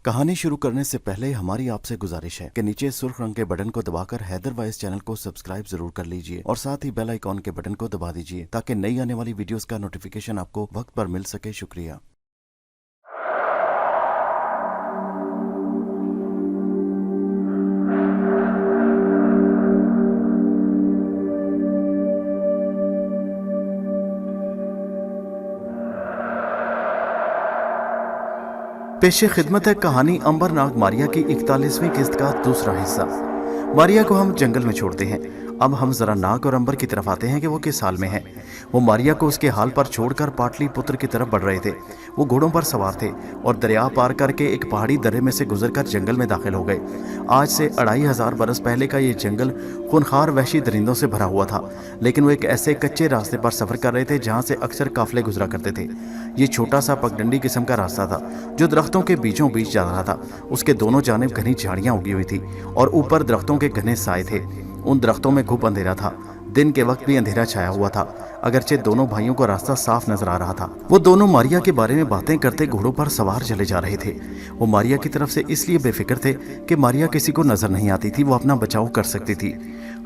कहानी शुरू करने से पहले हमारी आपसे गुजारिश है कि नीचे सुर्ख रंग के बटन को दबाकर हैदर वॉइस चैनल को सब्सक्राइब जरूर कर लीजिए और साथ ही बेल आइकॉन के बटन को दबा दीजिए ताकि नई आने वाली वीडियोस का नोटिफिकेशन आपको वक्त पर मिल सके। शुक्रिया। पेशे खिदमत है कहानी अंबर नाग मारिया की 41वीं किस्त का दूसरा हिस्सा। मारिया को हम जंगल में छोड़ते हैं। अब हम जरा नाग और अंबर की तरफ आते हैं कि वो किस हाल में है। वो मारिया को उसके हाल पर छोड़कर पाटलिपुत्र की तरफ बढ़ रहे थे। वो घोड़ों पर सवार थे और दरिया पार करके एक पहाड़ी दर्रे में से गुजरकर जंगल में दाखिल हो गए। आज से 2500 बरस पहले का ये जंगल खूनखार वहशी दरिंदों से भरा हुआ था, लेकिन वो एक ऐसे कच्चे रास्ते पर सफर कर रहे थे जहाँ से अक्सर काफिले गुजरा करते थे। ये छोटा सा पगडंडी किस्म का रास्ता था जो दरख्तों के बीचों बीच जा रहा था। उसके दोनों जानिब घनी झाड़ियां उगी हुई थी और ऊपर दरख्तों के घने साए थे। उन दरख्तों में घुप अंधेरा था। दिन के वक्त भी अंधेरा छाया हुआ था, अगरचे दोनों भाइयों को रास्ता साफ नजर आ रहा था। वो दोनों मारिया के बारे में बातें करते घोड़ों पर सवार चले जा रहे थे। वो मारिया की तरफ से इसलिए बेफिक्र थे कि मारिया किसी को नजर नहीं आती थी, वो अपना बचाव कर सकती थी।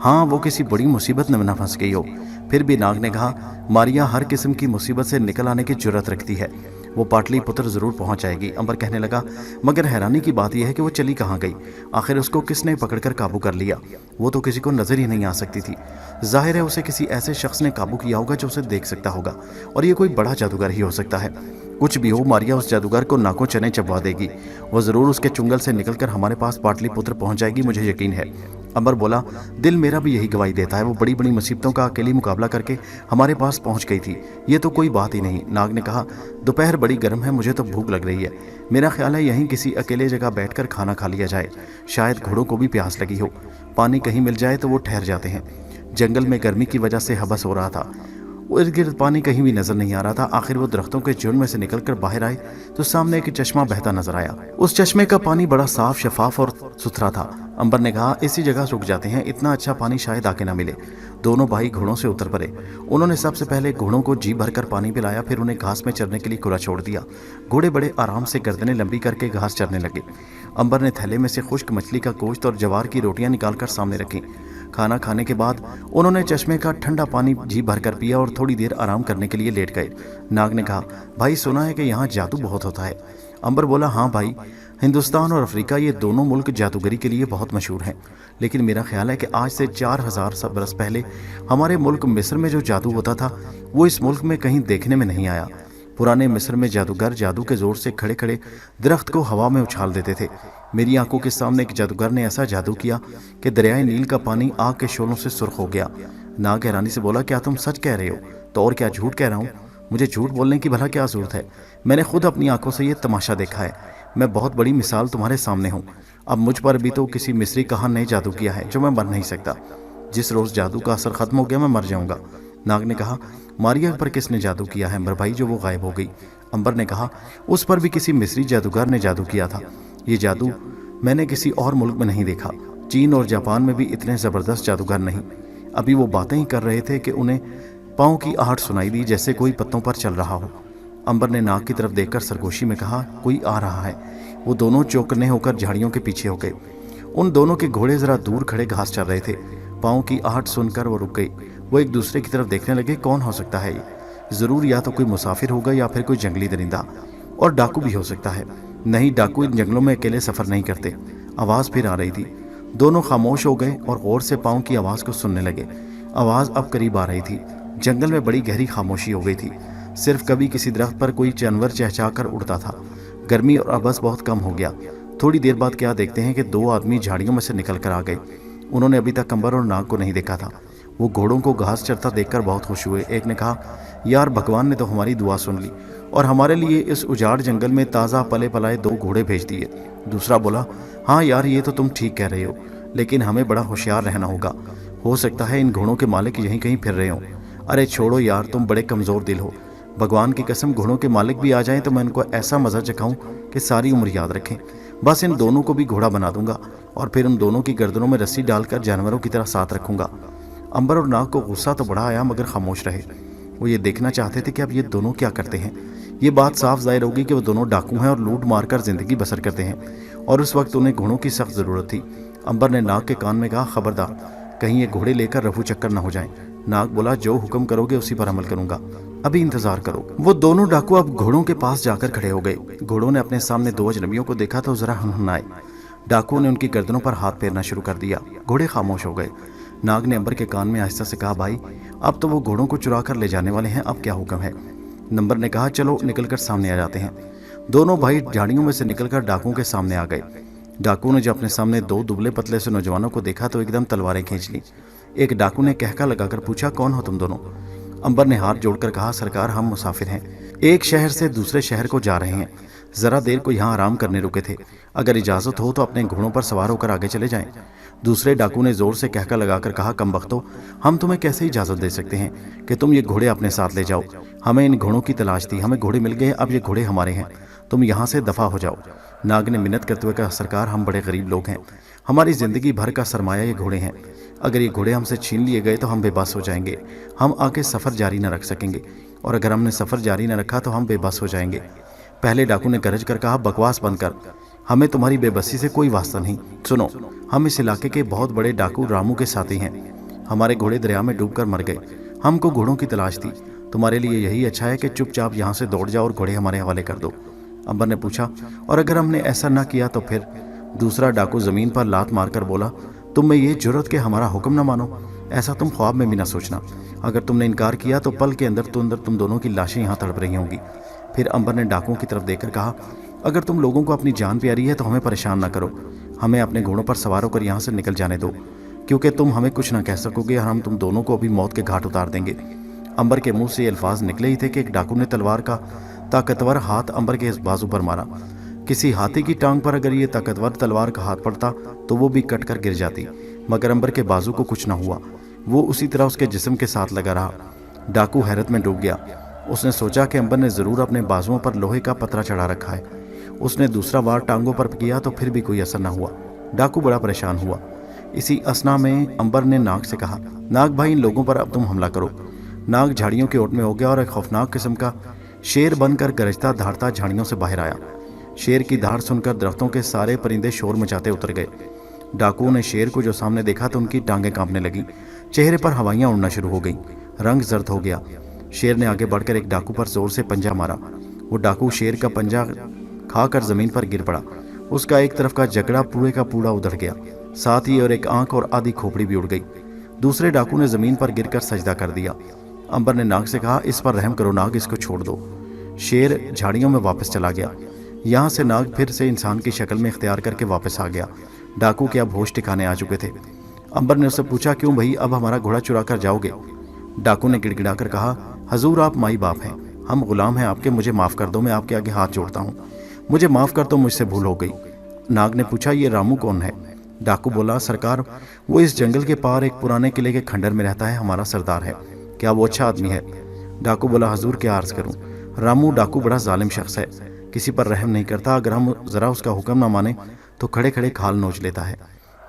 हाँ, वो किसी बड़ी मुसीबत में न फंस गई हो। फिर भी नाग ने कहा, मारिया हर किस्म की मुसीबत से निकल आने की जुर्रत रखती है, वो पाटलिपुत्र जरूर पहुंच जाएगी। अंबर कहने लगा, मगर हैरानी की बात यह है कि वो चली कहाँ गई? आखिर उसको किसने पकड़कर काबू कर लिया? वो तो किसी को नजर ही नहीं आ सकती थी। जाहिर है उसे किसी ऐसे शख्स ने काबू किया होगा जो उसे देख सकता होगा, और ये कोई बड़ा जादूगर ही हो सकता है। कुछ भी हो, मारिया उस जादूगर को नाकों चने चबवा देगी। वो जरूर उसके चुंगल से निकलकर हमारे पास पाटलिपुत्र पहुंच जाएगी, मुझे यकीन है। अंबर बोला, दिल मेरा भी यही गवाही देता है। वो बड़ी बड़ी मुसीबतों का अकेली मुकाबला करके हमारे पास पहुंच गई थी, ये तो कोई बात ही नहीं। नाग ने कहा, दोपहर बड़ी गर्म है, मुझे तो भूख लग रही है। मेरा ख्याल है यहीं किसी अकेले जगह बैठकर खाना खा लिया जाए। शायद घोड़ों को भी प्यास लगी हो। पानी कहीं मिल जाए तो वो ठहर जाते हैं। जंगल में गर्मी की वजह से हबस हो रहा था। इर्द गिर्द पानी कहीं भी नजर नहीं आ रहा था। आखिर वो दरख्तों के झुंड में से निकलकर बाहर आए तो सामने एक चश्मा बहता नजर आया। उस चश्मे का पानी बड़ा साफ, शफाफ और सुथरा था। अंबर ने कहा, इसी जगह रुक जाते हैं, इतना अच्छा पानी शायद आके ना मिले। दोनों भाई घोड़ों से उतर पड़े। उन्होंने सबसे पहले घोड़ों को जी भरकर पानी पिलाया, फिर उन्हें घास में चरने के लिए खुला छोड़ दिया। घोड़े बड़े आराम से गर्दनें लंबी करके घास चरने लगे। अंबर ने थैले में से खुश्क मछली का गोश्त और जवार की रोटियां निकालकर सामने रखी। खाना खाने के बाद उन्होंने चश्मे का ठंडा पानी जी भरकर पिया और थोड़ी देर आराम करने के लिए लेट गए। नाग ने कहा, भाई सुना है कि यहाँ जादू बहुत होता है। अंबर बोला, हाँ भाई, हिंदुस्तान और अफ्रीका ये दोनों मुल्क जादूगरी के लिए बहुत मशहूर हैं, लेकिन मेरा ख्याल है कि आज से 4000 बरस पहले हमारे मुल्क मिस्र में जो जादू होता था वो इस मुल्क में कहीं देखने में नहीं आया। पुराने मिस्र में जादूगर जादू के जोर से खड़े खड़े दरख्त को हवा में उछाल देते थे। मेरी आंखों के सामने एक जादूगर ने ऐसा जादू किया कि दरियाए नील का पानी आग के शोलों से सुर्ख हो गया। नाग हैरानी से बोला, क्या तुम सच कह रहे हो? तो और क्या झूठ कह रहा हूँ? मुझे झूठ बोलने की भला क्या जरूरत है? मैंने खुद अपनी आंखों से ये तमाशा देखा है। मैं बहुत बड़ी मिसाल तुम्हारे सामने हूँ। अब मुझ पर भी तो किसी मिस्री कहान ने जादू किया है जो मैं मर नहीं सकता। जिस रोज जादू का असर खत्म हो गया मैं मर जाऊंगा। नाग ने कहा, मारिया पर किसने जादू किया है अंबर भाई जो वो गायब हो गई? अंबर ने कहा, उस पर भी किसी मिस्री जादूगर ने जादू किया था। ये जादू मैंने किसी और मुल्क में नहीं देखा। चीन और जापान में भी इतने जबरदस्त जादूगर नहीं। अभी वो बातें ही कर रहे थे कि उन्हें पाँव की आहट सुनाई दी, जैसे कोई पत्तों पर चल रहा हो। अंबर ने नाग की तरफ देखकर सरगोशी में कहा, कोई आ रहा है। वो दोनों चौकन्ने होकर झाड़ियों के पीछे हो गए। उन दोनों के घोड़े जरा दूर खड़े घास चल रहे थे। पाँव की आहट सुनकर वो रुक गई। वो एक दूसरे की तरफ देखने लगे, कौन हो सकता है ये? जरूर या तो कोई मुसाफिर होगा या फिर कोई जंगली दरिंदा, और डाकू भी हो सकता है। नहीं, डाकू इन जंगलों में अकेले सफर नहीं करते। आवाज फिर आ रही थी। दोनों खामोश हो गए और गौर से पाँव की आवाज को सुनने लगे। आवाज अब करीब आ रही थी। जंगल में बड़ी गहरी खामोशी हो गई थी। सिर्फ कभी किसी दरख्त पर कोई जानवर चहचहा कर उड़ता था। गर्मी और अबस बहुत कम हो गया। थोड़ी देर बाद क्या देखते हैं कि दो आदमी झाड़ियों में से निकल कर आ गए। उन्होंने अभी तक अंबर और नाग को नहीं देखा था। वो घोड़ों को घास चरता देखकर बहुत खुश हुए। एक ने कहा, यार भगवान ने तो हमारी दुआ सुन ली और हमारे लिए इस उजाड़ जंगल में ताज़ा पले पलाए 2 घोड़े भेज दिए। दूसरा बोला, हाँ यार ये तो तुम ठीक कह रहे हो, लेकिन हमें बड़ा होशियार रहना होगा। हो सकता है इन घोड़ों के मालिक यहीं कहीं फिर रहे हों। अरे छोड़ो यार, तुम बड़े कमज़ोर दिल हो। भगवान की कसम, घोड़ों के मालिक भी आ जाएं तो मैं इनको ऐसा मज़ा चखाऊं कि सारी उम्र याद रखें। बस इन दोनों को भी घोड़ा बना दूंगा और फिर उन दोनों की गर्दनों में रस्सी डालकर जानवरों की तरह साथ रखूंगा। अंबर और नाग को गुस्सा तो बड़ा आया मगर खामोश रहे। वो ये देखना चाहते थे कि अब ये दोनों क्या करते हैं। ये बात साफ जाहिर होगी कि वो दोनों डाकू हैं और लूट मार कर जिंदगी बसर करते हैं, और उस वक्त उन्हें घोड़ों की सख्त ज़रूरत थी। अंबर ने नाग के कान में कहा, खबरदार कहीं ये घोड़े लेकर रफू चक्कर न हो जाएं। नाग बोला, जो हुक्म करोगे उसी पर अमल करूंगा, अभी इंतजार करो। वो दोनों डाकू अब घोड़ों के पास जाकर खड़े हो गए। घोड़ों ने अपने सामने दो अजनबियों को देखा तो जरा हनहनाए। डाकुओं ने उनकी गर्दनों पर हाथ फेरना शुरू कर दिया। घोड़े खामोश हो गए। नाग ने अंबर के कान में आहिस्ता से कहा, भाई अब तो वो घोड़ों को चुरा कर ले जाने वाले हैं, अब क्या हुक्म है? नंबर ने कहा, चलो निकलकर सामने आ जाते हैं। दोनों भाई झाड़ियों में से निकलकर डाकुओं के सामने आ गए। डाकुओं ने जब अपने सामने दो दुबले पतले से नौजवानों को देखा तो एकदम तलवारें खींच ली। एक डाकू ने कहका लगाकर पूछा, कौन हो तुम दोनों? अंबर ने हाथ जोड़कर कहा, सरकार हम मुसाफिर हैं, एक शहर से दूसरे शहर को जा रहे हैं, जरा देर को यहाँ आराम करने रुके थे, अगर इजाजत हो तो अपने घोड़ों पर सवार होकर आगे चले जाएं। दूसरे डाकू ने जोर से कहका लगाकर कहा, कमबख्तो हम तुम्हें कैसे इजाजत दे सकते हैं कि तुम ये घोड़े अपने साथ ले जाओ? हमें इन घोड़ों की तलाश थी, हमें घोड़े मिल गए, अब ये घोड़े हमारे हैं, तुम यहाँ से दफा हो जाओ। नाग ने मिन्नत करते हुए कहा, सरकार हम बड़े गरीब लोग हैं, हमारी जिंदगी भर का सरमाया ये घोड़े हैं, अगर ये घोड़े हमसे छीन लिए गए तो हम बेबस हो जाएंगे, हम आगे सफ़र जारी न रख सकेंगे, और अगर हमने सफ़र जारी न रखा तो हम बेबस हो जाएंगे। पहले डाकू ने गरज कर कहा, बकवास बंद कर, हमें तुम्हारी बेबसी से कोई वास्ता नहीं। सुनो, हम इस इलाके के बहुत बड़े डाकू रामू के साथी हैं, हमारे घोड़े दरिया में डूबकर मर गए, हमको घोड़ों की तलाश थी, तुम्हारे लिए यही अच्छा है कि चुपचाप यहाँ से दौड़ जाओ और घोड़े हमारे हवाले कर दो। अंबर ने पूछा, और अगर हमने ऐसा न किया तो फिर? दूसरा डाकू ज़मीन पर लात मारकर बोला, तुम में ये जुर्रत कि हमारा हुक्म न मानो, ऐसा तुम ख्वाब में भी ना सोचना, अगर तुमने इनकार किया तो पल के अंदर तुम दोनों की लाशें यहाँ तड़प रही होंगी। फिर अंबर ने डाकुओं की तरफ देखकर कहा, अगर तुम लोगों को अपनी जान प्यारी है तो हमें परेशान ना करो, हमें अपने घोड़ों पर सवार होकर यहाँ से निकल जाने दो, क्योंकि तुम हमें कुछ ना कह सकोगे और हम तुम दोनों को अभी मौत के घाट उतार देंगे। अंबर के मुंह से ये अल्फाज निकले ही थे कि एक डाकू ने तलवार का ताकतवर हाथ अंबर के इस बाजू पर मारा। किसी हाथी की टांग पर अगर ये ताकतवर तलवार का हाथ पड़ता तो वो भी कट कर गिर जाती, मगर अंबर के बाजू को कुछ न हुआ, वो उसी तरह उसके जिस्म के साथ लगा रहा। डाकू हैरत में डूब गया। उसने सोचा कि अंबर ने ज़रूर अपने बाजुओं पर लोहे का पतरा चढ़ा रखा है। उसने दूसरा वार टांगों पर किया तो फिर भी कोई असर न हुआ। डाकू बड़ा परेशान हुआ। इसी असना में अंबर ने नाग से कहा, नाग भाई इन लोगों पर अब तुम हमला करो। नाग झाड़ियों के ओट में हो गया और एक खौफनाक किस्म का शेर बनकर गरजता धाड़ता झाड़ियों से बाहर आया। शेर की धाड़ सुनकर दरख्तों के सारे परिंदे शोर मचाते उतर गए। डाकुओं ने शेर को जो सामने देखा तो उनकी टांगें कांपने लगी, चेहरे पर हवाइयां उड़ना शुरू हो गईं, रंग जर्द हो गया। शेर ने आगे बढ़कर एक डाकू पर जोर से पंजा मारा। वो डाकू शेर का पंजा खाकर जमीन पर गिर पड़ा। उसका एक तरफ का जगड़ा पूरे का पूरा उधड़ गया, साथ ही और एक आंख और आधी खोपड़ी भी उड़ गई। दूसरे डाकू ने जमीन पर गिरकर सजदा कर दिया। अंबर ने नाग से कहा, इस पर रहम करो नाग, इसको छोड़ दो। शेर झाड़ियों में वापस चला गया। यहाँ से नाग फिर से इंसान की शक्ल में इख्तियार करके वापस आ गया। डाकू के अब होश ठिकाने आ चुके थे। अंबर ने उससे पूछा, क्यों भाई अब हमारा घोड़ा चुरा कर जाओगे? डाकू ने गिड़गिड़ा कर कहा, हजूर आप माई बाप हैं, हम गुलाम हैं आपके, मुझे माफ़ कर दो, मैं आपके आगे हाथ जोड़ता हूँ, मुझे माफ़ कर दो, मुझसे भूल हो गई। नाग ने पूछा, ये रामू कौन है? डाकू बोला, सरकार वो इस जंगल के पार एक पुराने किले के खंडर में रहता है, हमारा सरदार है, क्या वो अच्छा आदमी है? डाकू बोला, हजूर क्या अर्ज़ करूँ, रामू डाकू बड़ा जालिम शख्स है, किसी पर रहम नहीं करता, अगर हम ज़रा उसका हुक्म ना माने तो खड़े खड़े खाल नोच लेता है।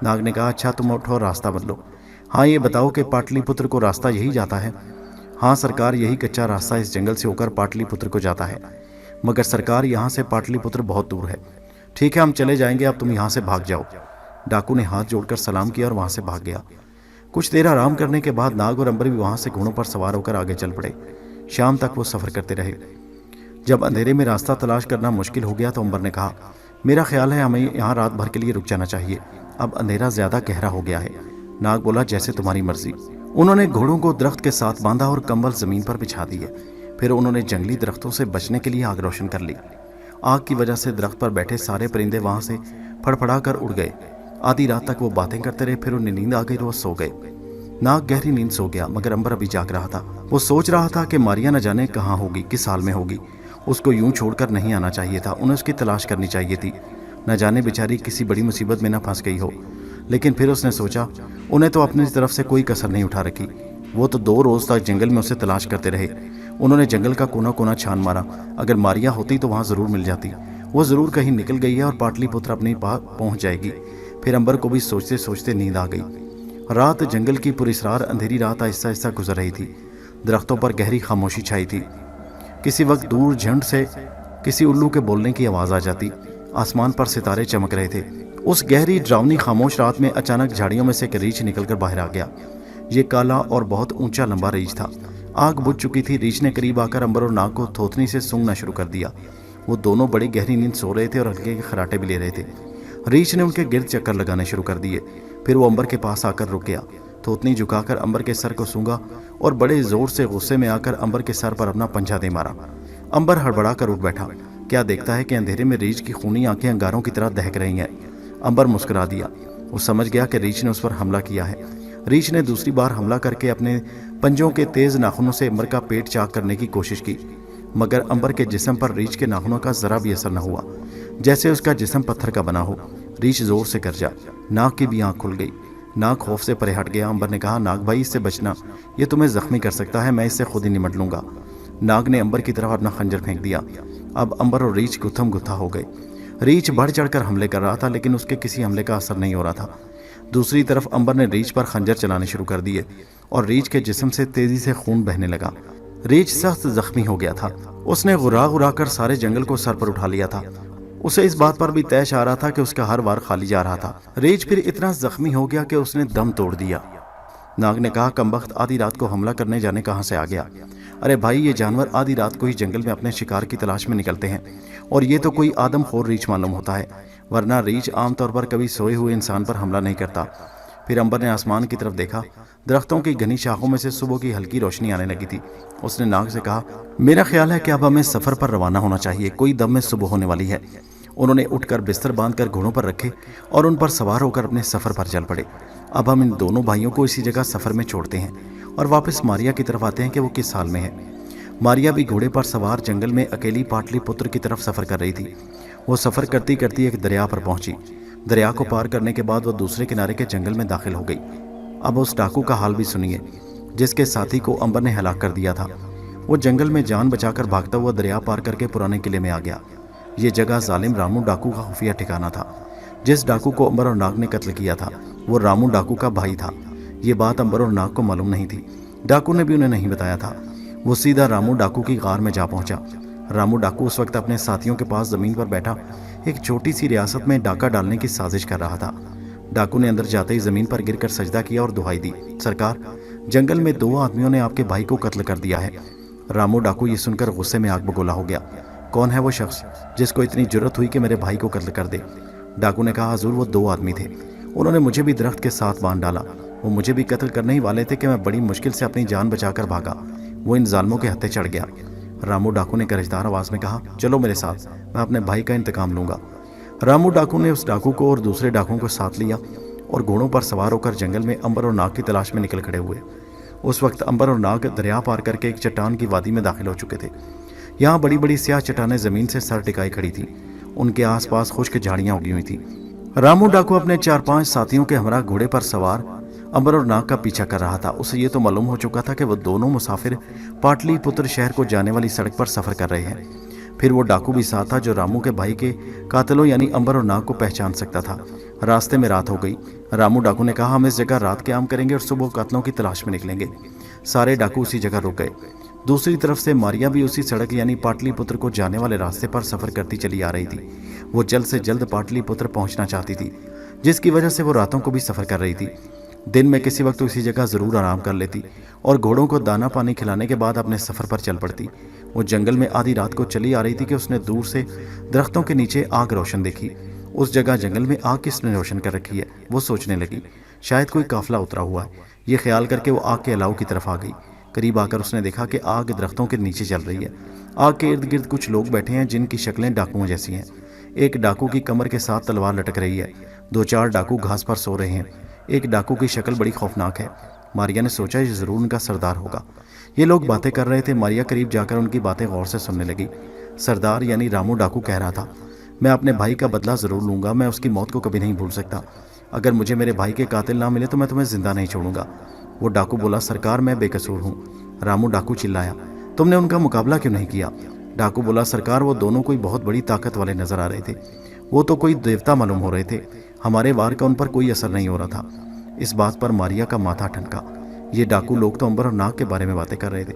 नाग ने कहा, अच्छा तुम उठो और रास्ता बदलो। हाँ ये बताओ कि पाटलिपुत्र को रास्ता यही जाता है? हाँ सरकार, यही कच्चा रास्ता इस जंगल से होकर पाटलिपुत्र को जाता है, मगर सरकार यहाँ से पाटलिपुत्र बहुत दूर है। ठीक है हम चले जाएंगे, अब तुम यहाँ से भाग जाओ। डाकू ने हाथ जोड़कर सलाम किया और वहाँ से भाग गया। कुछ देर आराम करने के बाद नाग और अंबर भी वहाँ से घोड़ों पर सवार होकर आगे चल पड़े। शाम तक वो सफ़र करते रहे। जब अंधेरे में रास्ता तलाश करना मुश्किल हो गया तो अंबर ने कहा, मेरा ख्याल है हमें यहाँ रात भर के लिए रुक जाना चाहिए, अब अंधेरा ज़्यादा गहरा हो गया है। नाग बोला, जैसे तुम्हारी मर्जी। उन्होंने घोड़ों को दरख्त के साथ बांधा और कंबल ज़मीन पर बिछा दिए। फिर उन्होंने जंगली दरख्तों से बचने के लिए आग रोशन कर ली। आग की वजह से दरख्त पर बैठे सारे परिंदे वहाँ से फड़फड़ा कर उड़ गए। आधी रात तक वो बातें करते रहे, फिर उन्हें नींद आ गई तो वो सो गए। नाग गहरी नींद सो गया, मगर अंबर अभी जाग रहा था। वो सोच रहा था कि मारिया न जाने कहाँ होगी, किस हाल में होगी। उसको यूं छोड़कर नहीं आना चाहिए था, उन्हें उसकी तलाश करनी चाहिए थी, न जाने बेचारी किसी बड़ी मुसीबत में न फंस गई हो। लेकिन फिर उसने सोचा, उन्हें तो अपनी तरफ से कोई कसर नहीं उठा रखी। वो तो 2 रोज़ तक जंगल में उसे तलाश करते रहे। उन्होंने जंगल का कोना कोना छान मारा, अगर मारिया होती तो वहाँ ज़रूर मिल जाती। वो ज़रूर कहीं निकल गई है और पाटलिपुत्र अपने पास पहुँच जाएगी। फिर अंबर को भी सोचते सोचते नींद आ गई। रात जंगल की पुरस्रार अंधेरी रात आहिस्ता आहिस्ता गुजर रही थी। दरख्तों पर गहरी खामोशी छाई थी। کسی وقت دور جھنڈ سے کسی الو کے بولنے کی آواز آ جاتی۔ آسمان پر ستارے چمک رہے تھے۔ اس گہری ڈراؤنی خاموش رات میں اچانک جھاڑیوں میں سے ایک ریچھ نکل کر باہر آ گیا۔ یہ کالا اور بہت اونچا لمبا ریچھ تھا۔ آگ بجھ چکی تھی۔ ریچھ نے قریب آ کر امبر اور ناگ کو تھوتنی سے سونگنا شروع کر دیا۔ وہ دونوں بڑی گہری نیند سو رہے تھے اور ہلکے خراٹے بھی لے رہے تھے۔ ریچھ نے ان کے گرد چکر لگانے شروع کر دیے۔ پھر وہ امبر کے پاس آ کر رک گیا۔ تھوتنی جھکا کر امبر کے سر کو سونگا اور بڑے زور سے غصے میں آ کر امبر کے سر پر اپنا پنجہ دے مارا۔ امبر ہڑبڑا کر اٹھ بیٹھا۔ کیا دیکھتا ہے کہ اندھیرے میں ریچھ کی خونی آنکھیں انگاروں کی طرح دہک رہی ہیں۔ امبر مسکرا دیا۔ وہ سمجھ گیا کہ ریچھ نے اس پر حملہ کیا ہے۔ ریچھ نے دوسری بار حملہ کر کے اپنے پنجوں کے تیز ناخنوں سے امبر کا پیٹ چاک کرنے کی کوشش کی، مگر امبر کے جسم پر ریچھ کے ناخنوں کا ذرا بھی اثر نہ ہوا، جیسے اس کا جسم پتھر کا بنا ہو۔ ریچھ زور سے گرجا۔ ناگ کی بھی آنکھ کھل گئی۔ ناگ خوف سے پرے ہٹ گیا۔ امبر نے کہا، ناگ بھائی اس سے بچنا، یہ تمہیں زخمی کر سکتا ہے، میں اس سے خود ہی نمٹ لوں گا۔ ناگ نے امبر کی طرف اپنا خنجر پھینک دیا۔ اب امبر اور ریچھ گتھم گتھا ہو گئے۔ ریچھ بڑھ چڑھ کر حملے کر رہا تھا، لیکن اس کے کسی حملے کا اثر نہیں ہو رہا تھا۔ دوسری طرف امبر نے ریچھ پر خنجر چلانے شروع کر دیے اور ریچھ کے جسم سے تیزی سے خون بہنے لگا۔ ریچھ سخت زخمی ہو گیا تھا۔ اس نے غرا غرا کر سارے جنگل کو سر پر اٹھا لیا تھا۔ اسے اس بات پر بھی طیش آ رہا تھا کہ اس کا ہر وار خالی جا رہا تھا۔ ریچھ پھر اتنا زخمی ہو گیا کہ اس نے دم توڑ دیا۔ ناگ نے کہا، کمبخت آدھی رات کو حملہ کرنے جانے کہاں سے آ گیا؟ ارے بھائی، یہ جانور آدھی رات کو ہی جنگل میں اپنے شکار کی تلاش میں نکلتے ہیں، اور یہ تو کوئی آدم خور ریچھ معلوم ہوتا ہے، ورنہ ریچھ عام طور پر کبھی سوئے ہوئے انسان پر حملہ نہیں کرتا۔ پھر امبر نے آسمان کی طرف دیکھا۔ درختوں کی گھنی شاخوں میں سے صبح کی ہلکی روشنی آنے لگی تھی۔ اس نے ناگ سے کہا، میرا خیال ہے کہ اب ہمیں سفر پر روانہ ہونا چاہیے، کوئی دم میں صبح ہونے والی ہے۔ انہوں نے اٹھ کر بستر باندھ کر گھوڑوں پر رکھے اور ان پر سوار ہو کر اپنے سفر پر چل پڑے۔ اب ہم ان دونوں بھائیوں کو اسی جگہ سفر میں چھوڑتے ہیں اور واپس ماریا کی طرف آتے ہیں کہ وہ کس حال میں ہے۔ ماریا بھی گھوڑے پر سوار جنگل میں اکیلی پاٹلی پتر کی طرف سفر کر رہی تھی۔ وہ سفر کرتی کرتی ایک دریا پر پہنچی۔ دریا کو پار کرنے کے بعد وہ دوسرے کنارے کے جنگل میں داخل ہو گئی۔ اب اس ڈاکو کا حال بھی سنیے، جس کے ساتھی کو امبر نے ہلاک کر دیا تھا۔ وہ جنگل میں جان بچا کر بھاگتا ہوا دریا پار کر کے پرانے قلعے میں آ گیا۔ یہ جگہ ظالم رامو ڈاکو کا خفیہ ٹھکانہ تھا۔ جس ڈاکو کو امبر اور ناگ نے قتل کیا تھا وہ رامو ڈاکو کا بھائی تھا۔ یہ بات امبر اور ناگ کو معلوم نہیں تھی۔ ڈاکو نے بھی انہیں نہیں بتایا تھا۔ وہ سیدھا رامو ڈاکو کی غار میں جا پہنچا۔ رامو ڈاکو اس وقت اپنے ساتھیوں کے پاس زمین پر بیٹھا ایک چھوٹی سی ریاست میں ڈاکہ ڈالنے کی سازش کر رہا تھا۔ ڈاکو نے اندر جاتے ہی زمین پر گر کر سجدہ کیا اور دعائی دی، سرکار، جنگل میں 2 آدمیوں نے آپ کے بھائی کو قتل کر دیا ہے۔ رامو ڈاکو یہ سن کر غصے میں آگ بگولا ہو گیا۔ کون ہے وہ شخص جس کو اتنی جرت ہوئی کہ میرے بھائی کو قتل کر دے؟ ڈاکو نے کہا، حضور، وہ 2 آدمی تھے، انہوں نے مجھے بھی درخت کے ساتھ باندھ ڈالا۔ وہ مجھے بھی قتل کرنے ہی والے تھے کہ میں بڑی مشکل سے اپنی جان بچا کر بھاگا۔ وہ ان ظالموں کے ہتھے چڑھ گیا۔ رامو ڈاکو نے گرجدار آواز میں کہا، چلو میرے ساتھ، میں اپنے بھائی کا انتقام لوں گا۔ رامو ڈاکو نے اس ڈاکو کو اور دوسرے ڈاکوؤں کو ساتھ لیا اور گھوڑوں پر سوار ہو کر جنگل میں امبر اور ناگ کی تلاش میں نکل کھڑے ہوئے۔ اس وقت امبر اور ناگ دریا پار کر کے ایک چٹان کی وادی میں داخل ہو چکے تھے۔ یہاں بڑی بڑی سیاہ چٹانیں زمین سے سر ٹکائی کھڑی تھیں۔ ان کے آس پاس خشک جھاڑیاں اگی ہوئی تھیں۔ رامو ڈاکو اپنے 4-5 ساتھیوں کے ہمراہ گھوڑے پر سوار امبر اور ناگ کا پیچھا کر رہا تھا۔ اسے یہ تو معلوم ہو چکا تھا کہ وہ دونوں مسافر پاٹلی پتر شہر کو جانے والی سڑک پر سفر کر رہے ہیں۔ پھر وہ ڈاکو بھی ساتھ تھا جو رامو کے بھائی کے قاتلوں یعنی امبر اور ناگ کو پہچان سکتا تھا۔ راستے میں رات ہو گئی۔ رامو ڈاکو نے کہا، ہم اس جگہ رات قیام کریں گے اور صبح قاتلوں کی تلاش میں نکلیں گے۔ سارے ڈاکو اسی جگہ رک گئے۔ دوسری طرف سے ماریا بھی اسی سڑک یعنی پاٹلی پتر کو جانے والے راستے پر سفر کرتی چلی آ رہی تھی۔ وہ جلد سے جلد پاٹلی پتر پہنچنا چاہتی تھی، جس کی وجہ سے وہ راتوں کو بھی سفر کر رہی تھی۔ دن میں کسی وقت اسی جگہ ضرور آرام کر لیتی اور گھوڑوں کو دانا پانی کھلانے کے بعد اپنے سفر پر چل پڑتی۔ وہ جنگل میں آدھی رات کو چلی آ رہی تھی کہ اس نے دور سے درختوں کے نیچے آگ روشن دیکھی۔ اس جگہ جنگل میں آگ کس نے روشن کر رکھی ہے؟ وہ سوچنے لگی، شاید کوئی قافلہ اترا ہوا ہے۔ یہ خیال کر کے وہ آگ کے الاؤ کی طرف آ گئی۔ قریب آ کر اس نے دیکھا کہ آگ درختوں کے نیچے چل رہی ہے۔ آگ کے ارد گرد کچھ لوگ بیٹھے ہیں جن کی شکلیں ڈاکوؤں جیسی ہیں۔ ایک ڈاکو کی کمر کے ساتھ تلوار لٹک رہی ہے۔ 2-4 ڈاکو گھاس پر سو رہے ہیں۔ ایک ڈاکو کی شکل بڑی خوفناک ہے۔ ماریا نے سوچا یہ ضرور ان کا سردار ہوگا۔ یہ لوگ باتیں کر رہے تھے۔ ماریا قریب جا کر ان کی باتیں غور سے سننے لگی۔ سردار یعنی رامو ڈاکو کہہ رہا تھا، میں اپنے بھائی کا بدلہ ضرور لوں گا، میں اس کی موت کو کبھی نہیں بھول سکتا۔ اگر مجھے میرے بھائی کے قاتل نہ ملے تو میں تمہیں زندہ نہیں چھوڑوں گا۔ وہ ڈاکو بولا، سرکار میں بے قصور ہوں۔ رامو ڈاکو چلایا، تم نے ان کا مقابلہ کیوں نہیں کیا؟ ڈاکو بولا، سرکار وہ دونوں کوئی بہت بڑی طاقت والے نظر آ رہے تھے، وہ تو کوئی دیوتا معلوم ہو رہے تھے، ہمارے وار کا ان پر کوئی اثر نہیں ہو رہا تھا۔ اس بات پر ماریا کا ماتھا ٹھنکا۔ یہ ڈاکو لوگ تو امبر اور ناگ کے بارے میں باتیں کر رہے تھے،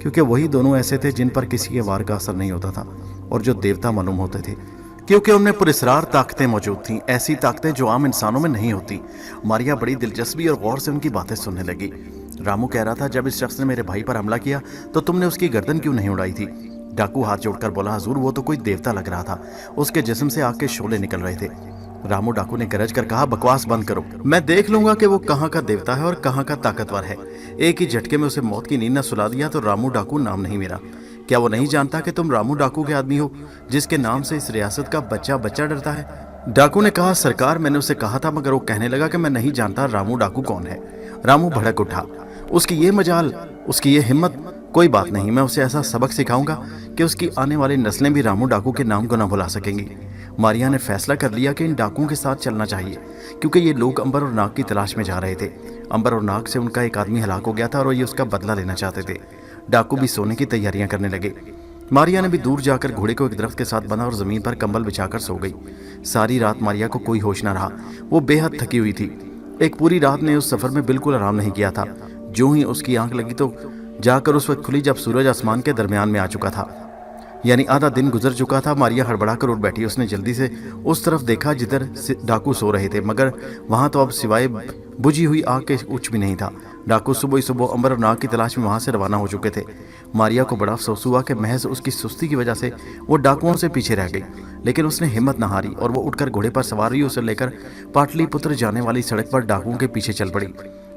क्योंकि वही दोनों ऐसे थे जिन पर किसी के वार का असर नहीं होता था और जो देवता मालूम होते थे, क्योंकि उनमें पुरस्कार ताकतें मौजूद थीं, ऐसी ताकतें जो आम इंसानों में नहीं होती। मारिया बड़ी दिलचस्पी और गौर से उनकी बातें सुनने लगी। रामू कह रहा था, जब इस शख्स ने मेरे भाई पर हमला किया तो तुमने उसकी गर्दन क्यों नहीं उड़ाई थी? डाकू हाथ जोड़कर बोला, हुजूर वो तो कोई देवता लग रहा था, उसके जिस्म से आग के शोले निकल रहे थे। रामू डाकू ने गरज कर कहा, बकवास बंद करो, मैं देख लूंगा कि वो कहाँ का देवता है और कहाँ का ताकतवर है। एक ही झटके में उसे मौत की नींद न सुला दिया। तो रामू डाकू नाम नहीं मेरा, क्या वो नहीं जानता कि तुम रामू डाकू के आदमी हो, जिसके नाम से इस रियासत का बच्चा बच्चा डरता है? डाकू ने कहा, सरकार मैंने उसे कहा था, मगर वो कहने लगा कि मैं नहीं जानता रामू डाकू कौन है। रामू भड़क उठा, उसकी ये मजाल, उसकी ये हिम्मत, कोई बात नहीं, मैं उसे ऐसा सबक सिखाऊंगा कि उसकी आने वाली नस्लें भी रामू डाकू के नाम को न भुला सकेंगी। मारिया ने फैसला कर लिया कि इन डाकुओं के साथ चलना चाहिए, क्योंकि ये लोग अंबर और नाग की तलाश में जा रहे थे। अंबर और नाग से उनका एक आदमी हलाक हो गया था और ये उसका बदला लेना चाहते थे। डाकू भी सोने की तैयारियां करने लगे। मारिया ने भी दूर जाकर घोड़े को एक दरख्त के साथ बंधा और जमीन पर कंबल बिछाकर सो गई। सारी रात मारिया को कोई होश न रहा, वो बेहद थकी हुई थी। एक पूरी रात ने उस सफर में बिल्कुल आराम नहीं किया था। जो ही उसकी आंख लगी तो जाकर उस वक्त खुली जब सूरज आसमान के दरमियान में आ चुका था, यानी आधा दिन गुजर चुका था। मारिया हड़बड़ा कर उठ बैठी। उसने जल्दी से उस तरफ देखा जिधर डाकू सो रहे थे, मगर वहां तो अब सिवाय बुझी हुई आग के कुछ भी नहीं था। डाकू सुबह ही सुबह अंबर और नाग की तलाश में वहां से रवाना हो चुके थे। मारिया को बड़ा अफसोस हुआ कि महज उसकी सुस्ती की वजह से वो डाकुओं से पीछे रह गई, लेकिन उसने हिम्मत न हारी और वो उठकर घोड़े पर सवार हुई। उसे लेकर पाटलिपुत्र जाने वाली सड़क पर डाकुओं के पीछे चल पड़ी।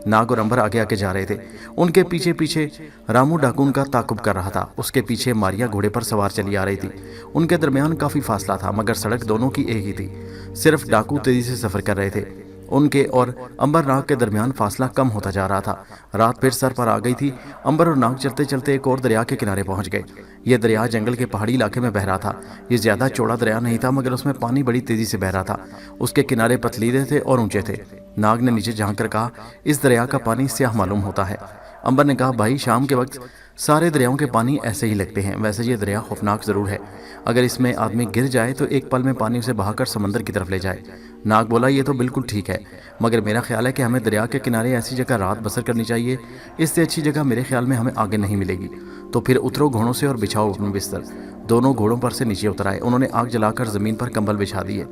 नाग और अंबर आगे आगे जा रहे थे। उनके पीछे पीछे रामू डाकू का ताकुब कर रहा था। उसके पीछे मारिया घोड़े पर सवार चली आ रही थी। उनके दरमियान काफी फासला था, मगर सड़क दोनों की एक ही थी। सिर्फ डाकू तेजी से सफर कर रहे थे। उनके और अंबर नाग के दरमियान फासला कम होता जा रहा था। रात फिर सर पर आ गई थी। अंबर और नाग चलते चलते एक और दरिया के किनारे पहुंच गए। यह दरिया जंगल के पहाड़ी इलाके में बह रहा था। ये ज्यादा चौड़ा दरिया नहीं था, मगर उसमें पानी बड़ी तेजी से बह रहा था। उसके किनारे पथरीले थे और ऊंचे थे। नाग ने नीचे झांक कर कहा, इस दरिया का पानी स्याह मालूम होता है। अंबर ने कहा, भाई शाम के वक्त सारे दरियाओं के पानी ऐसे ही लगते हैं। वैसे ये दरिया खौफनाक जरूर है। अगर इसमें आदमी गिर जाए तो एक पल में पानी उसे बहाकर समंदर की तरफ ले जाए। नाग बोला, ये तो बिल्कुल ठीक है, मगर मेरा ख्याल है कि हमें दरिया के किनारे ऐसी जगह रात बसर करनी चाहिए। इससे अच्छी जगह मेरे ख्याल में हमें आगे नहीं मिलेगी। तो फिर उतरो घोड़ों से और बिछाओ अपने बिस्तर। दोनों घोड़ों पर से नीचे उतर आए। उन्होंने आग जलाकर जमीन पर कंबल बिछा दिए।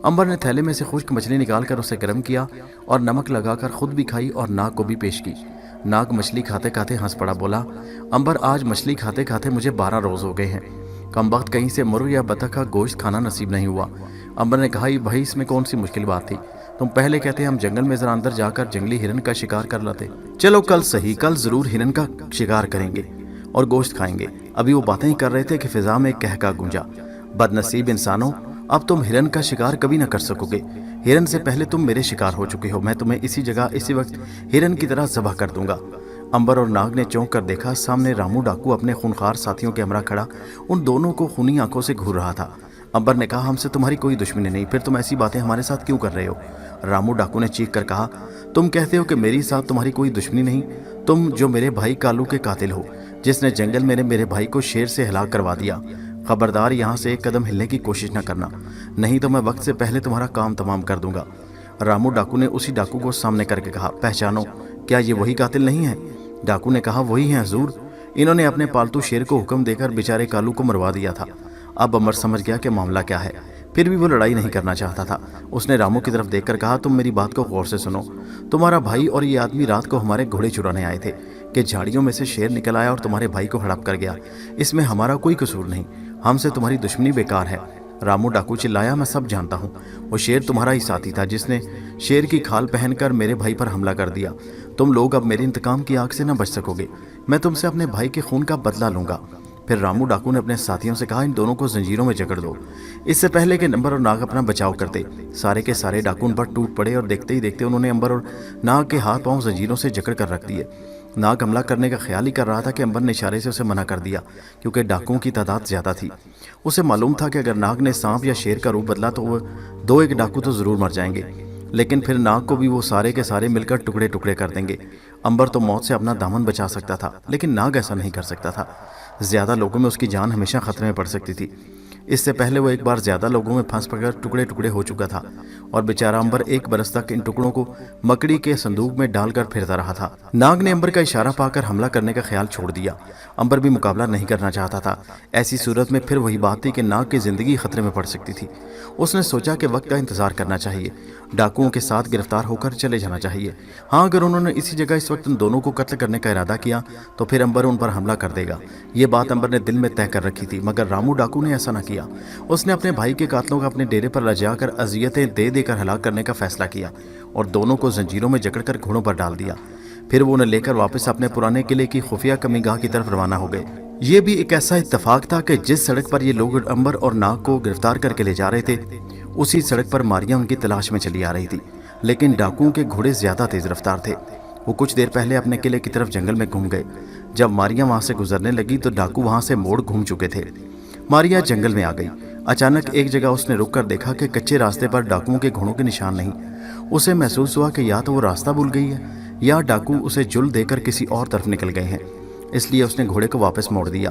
अंबर ने थैले में से खुश्क मछली निकालकर उसे गर्म किया और नमक लगाकर खुद भी खाई और नाग को भी पेश की। नाग मछली खाते खाते हंस पड़ा। बोला, अंबर आज मछली खाते खाते मुझे 12 रोज हो गए हैं। कमबख्त कहीं से मुर्ग या बतख का गोश्त खाना नसीब नहीं हुआ। अंबर ने कहा, भाई इसमें कौन सी मुश्किल बात थी? तुम पहले कहते हम जंगल में जरा अंदर जाकर जंगली हिरन का शिकार कर लाते। चलो कल सही, कल जरूर हिरन का शिकार करेंगे और गोश्त खाएंगे। अभी वो बातें ही कर रहे थे कि फिजा में एक कहका गूंजा, बदनसीब इंसानों, अब तुम हिरन का शिकार कभी न कर सकोगे। हिरन से पहले तुम मेरे शिकार हो चुके हो। मैं तुम्हें इसी जगह इसी वक्त हिरन की तरह ज़बह कर दूंगा। अंबर और नाग ने चौंक कर देखा, सामने रामू डाकू अपने खूनखार साथियों के हमरा खड़ा उन दोनों को खूनी आंखों से घूर रहा था। अंबर ने कहा, हमसे तुम्हारी कोई दुश्मनी नहीं, फिर तुम ऐसी बातें हमारे साथ क्यों कर रहे हो? रामू डाकू ने चीख कर कहा, तुम कहते हो कि मेरे साथ तुम्हारी कोई दुश्मनी नहीं? तुम जो मेरे भाई कालू के कातिल हो, जिसने जंगल में मेरे भाई को शेर से हिलाक करवा दिया। खबरदार यहाँ से एक कदम हिलने की कोशिश न करना, नहीं तो मैं वक्त से पहले तुम्हारा काम तमाम कर दूंगा। रामू डाकू ने उसी डाकू को सामने करके कहा, पहचानो, क्या ये वही कातिल नहीं है? डाकू ने कहा, वही है हुजूर। इन्होंने अपने पालतू शेर को हुक्म देकर बेचारे कालू को मरवा दिया था। अब अमर समझ गया कि मामला क्या है, फिर भी वो लड़ाई नहीं करना चाहता था। उसने रामू की तरफ देखकर कहा, तुम मेरी बात को गौर से सुनो। तुम्हारा भाई और ये आदमी रात को हमारे घोड़े चुराने आए थे कि झाड़ियों में से शेर निकल आया और तुम्हारे भाई को हड़प कर गया। इसमें हमारा कोई कसूर नहीं, हमसे तुम्हारी दुश्मनी बेकार है। रामू डाकू चिल्लाया, मैं सब जानता हूँ। वो शेर तुम्हारा ही साथी था जिसने शेर की खाल पहनकर मेरे भाई पर हमला कर दिया। तुम लोग अब मेरे इंतकाम की आग से न बच सकोगे। मैं तुमसे अपने भाई के खून का बदला लूंगा। फिर रामू डाकू ने अपने साथियों से कहा, इन दोनों को जंजीरों में जकड़ दो। इससे पहले कि अंबर और नाग अपना बचाव करते, सारे के सारे डाकू उन पर टूट पड़े और देखते ही देखते उन्होंने अंबर और नाग के हाथ पांव जंजीरों से जकड़ कर रख दिए। नाग हमला करने का ख्याल ही कर रहा था कि अंबर ने इशारे से उसे मना कर दिया, क्योंकि डाकुओं की तादाद ज्यादा थी। उसे मालूम था कि अगर नाग ने सांप या शेर का रूप बदला तो वो 2-1 डाकू तो जरूर मर जाएंगे, लेकिन फिर नाग को भी वो सारे के सारे मिलकर टुकड़े टुकड़े कर देंगे। अंबर तो मौत से अपना दामन बचा सकता था, लेकिन नाग ऐसा नहीं कर सकता था। ज्यादा लोगों में उसकी जान हमेशा खतरे में पड़ सकती थी। اس سے پہلے وہ ایک بار زیادہ لوگوں میں پھنس پڑ کر ٹکڑے ٹکڑے ہو چکا تھا اور بیچارہ امبر 1 برس تک ان ٹکڑوں کو مکڑی کے صندوق میں ڈال کر پھرتا رہا تھا۔ ناگ نے امبر کا اشارہ پا کر حملہ کرنے کا خیال چھوڑ دیا۔ امبر بھی مقابلہ نہیں کرنا چاہتا تھا۔ ایسی صورت میں پھر وہی بات تھی کہ ناگ کی زندگی خطرے میں پڑ سکتی تھی۔ اس نے سوچا کہ وقت کا انتظار کرنا چاہیے، ڈاکوؤں کے ساتھ گرفتار ہو کر چلے جانا چاہیے۔ ہاں، اگر انہوں نے اسی جگہ اس وقت ان دونوں کو قتل کرنے کا ارادہ کیا تو پھر امبر ان پر حملہ کر دے گا۔ یہ بات امبر نے دل میں طے کر رکھی تھی، مگر رامو ڈاکو نے ایسا نہ کیا۔ اس نے اپنے بھائی کے قاتلوں کو اپنے ڈیرے پر لجا کر اذیتیں دے دے کر ہلاک کرنے کا فیصلہ کیا اور دونوں کو زنجیروں میں جکڑ کر گھوڑوں پر ڈال دیا۔ پھر وہ انہیں لے کر واپس اپنے پرانے قلعے کی خفیہ کمی گاہ کی طرف روانہ ہو گئے۔ یہ بھی ایک ایسا اتفاق تھا کہ جس سڑک پر یہ لوگ امبر اور ناگ کو گرفتار کر کے لے جا رہے تھے، اسی سڑک پر ماریا ان کی تلاش میں چلی آ رہی تھی۔ لیکن ڈاکوؤں کے گھوڑے زیادہ تیز رفتار تھے۔ وہ کچھ دیر پہلے اپنے قلعے کی طرف جنگل میں گھوم گئے۔ جب ماریا وہاں سے گزرنے لگی تو ڈاکو وہاں سے موڑ گھوم چکے تھے۔ ماریا جنگل میں آ گئی۔ اچانک ایک جگہ اس نے رک کر دیکھا کہ کچے راستے پر ڈاکوؤں کے گھوڑوں کے نشان نہیں۔ اسے محسوس ہوا کہ یا تو وہ راستہ بھول گئی ہے یا ڈاکو اسے جل دے کر کسی اور طرف نکل گئے ہیں، اس لیے اس نے گھوڑے کو واپس موڑ دیا۔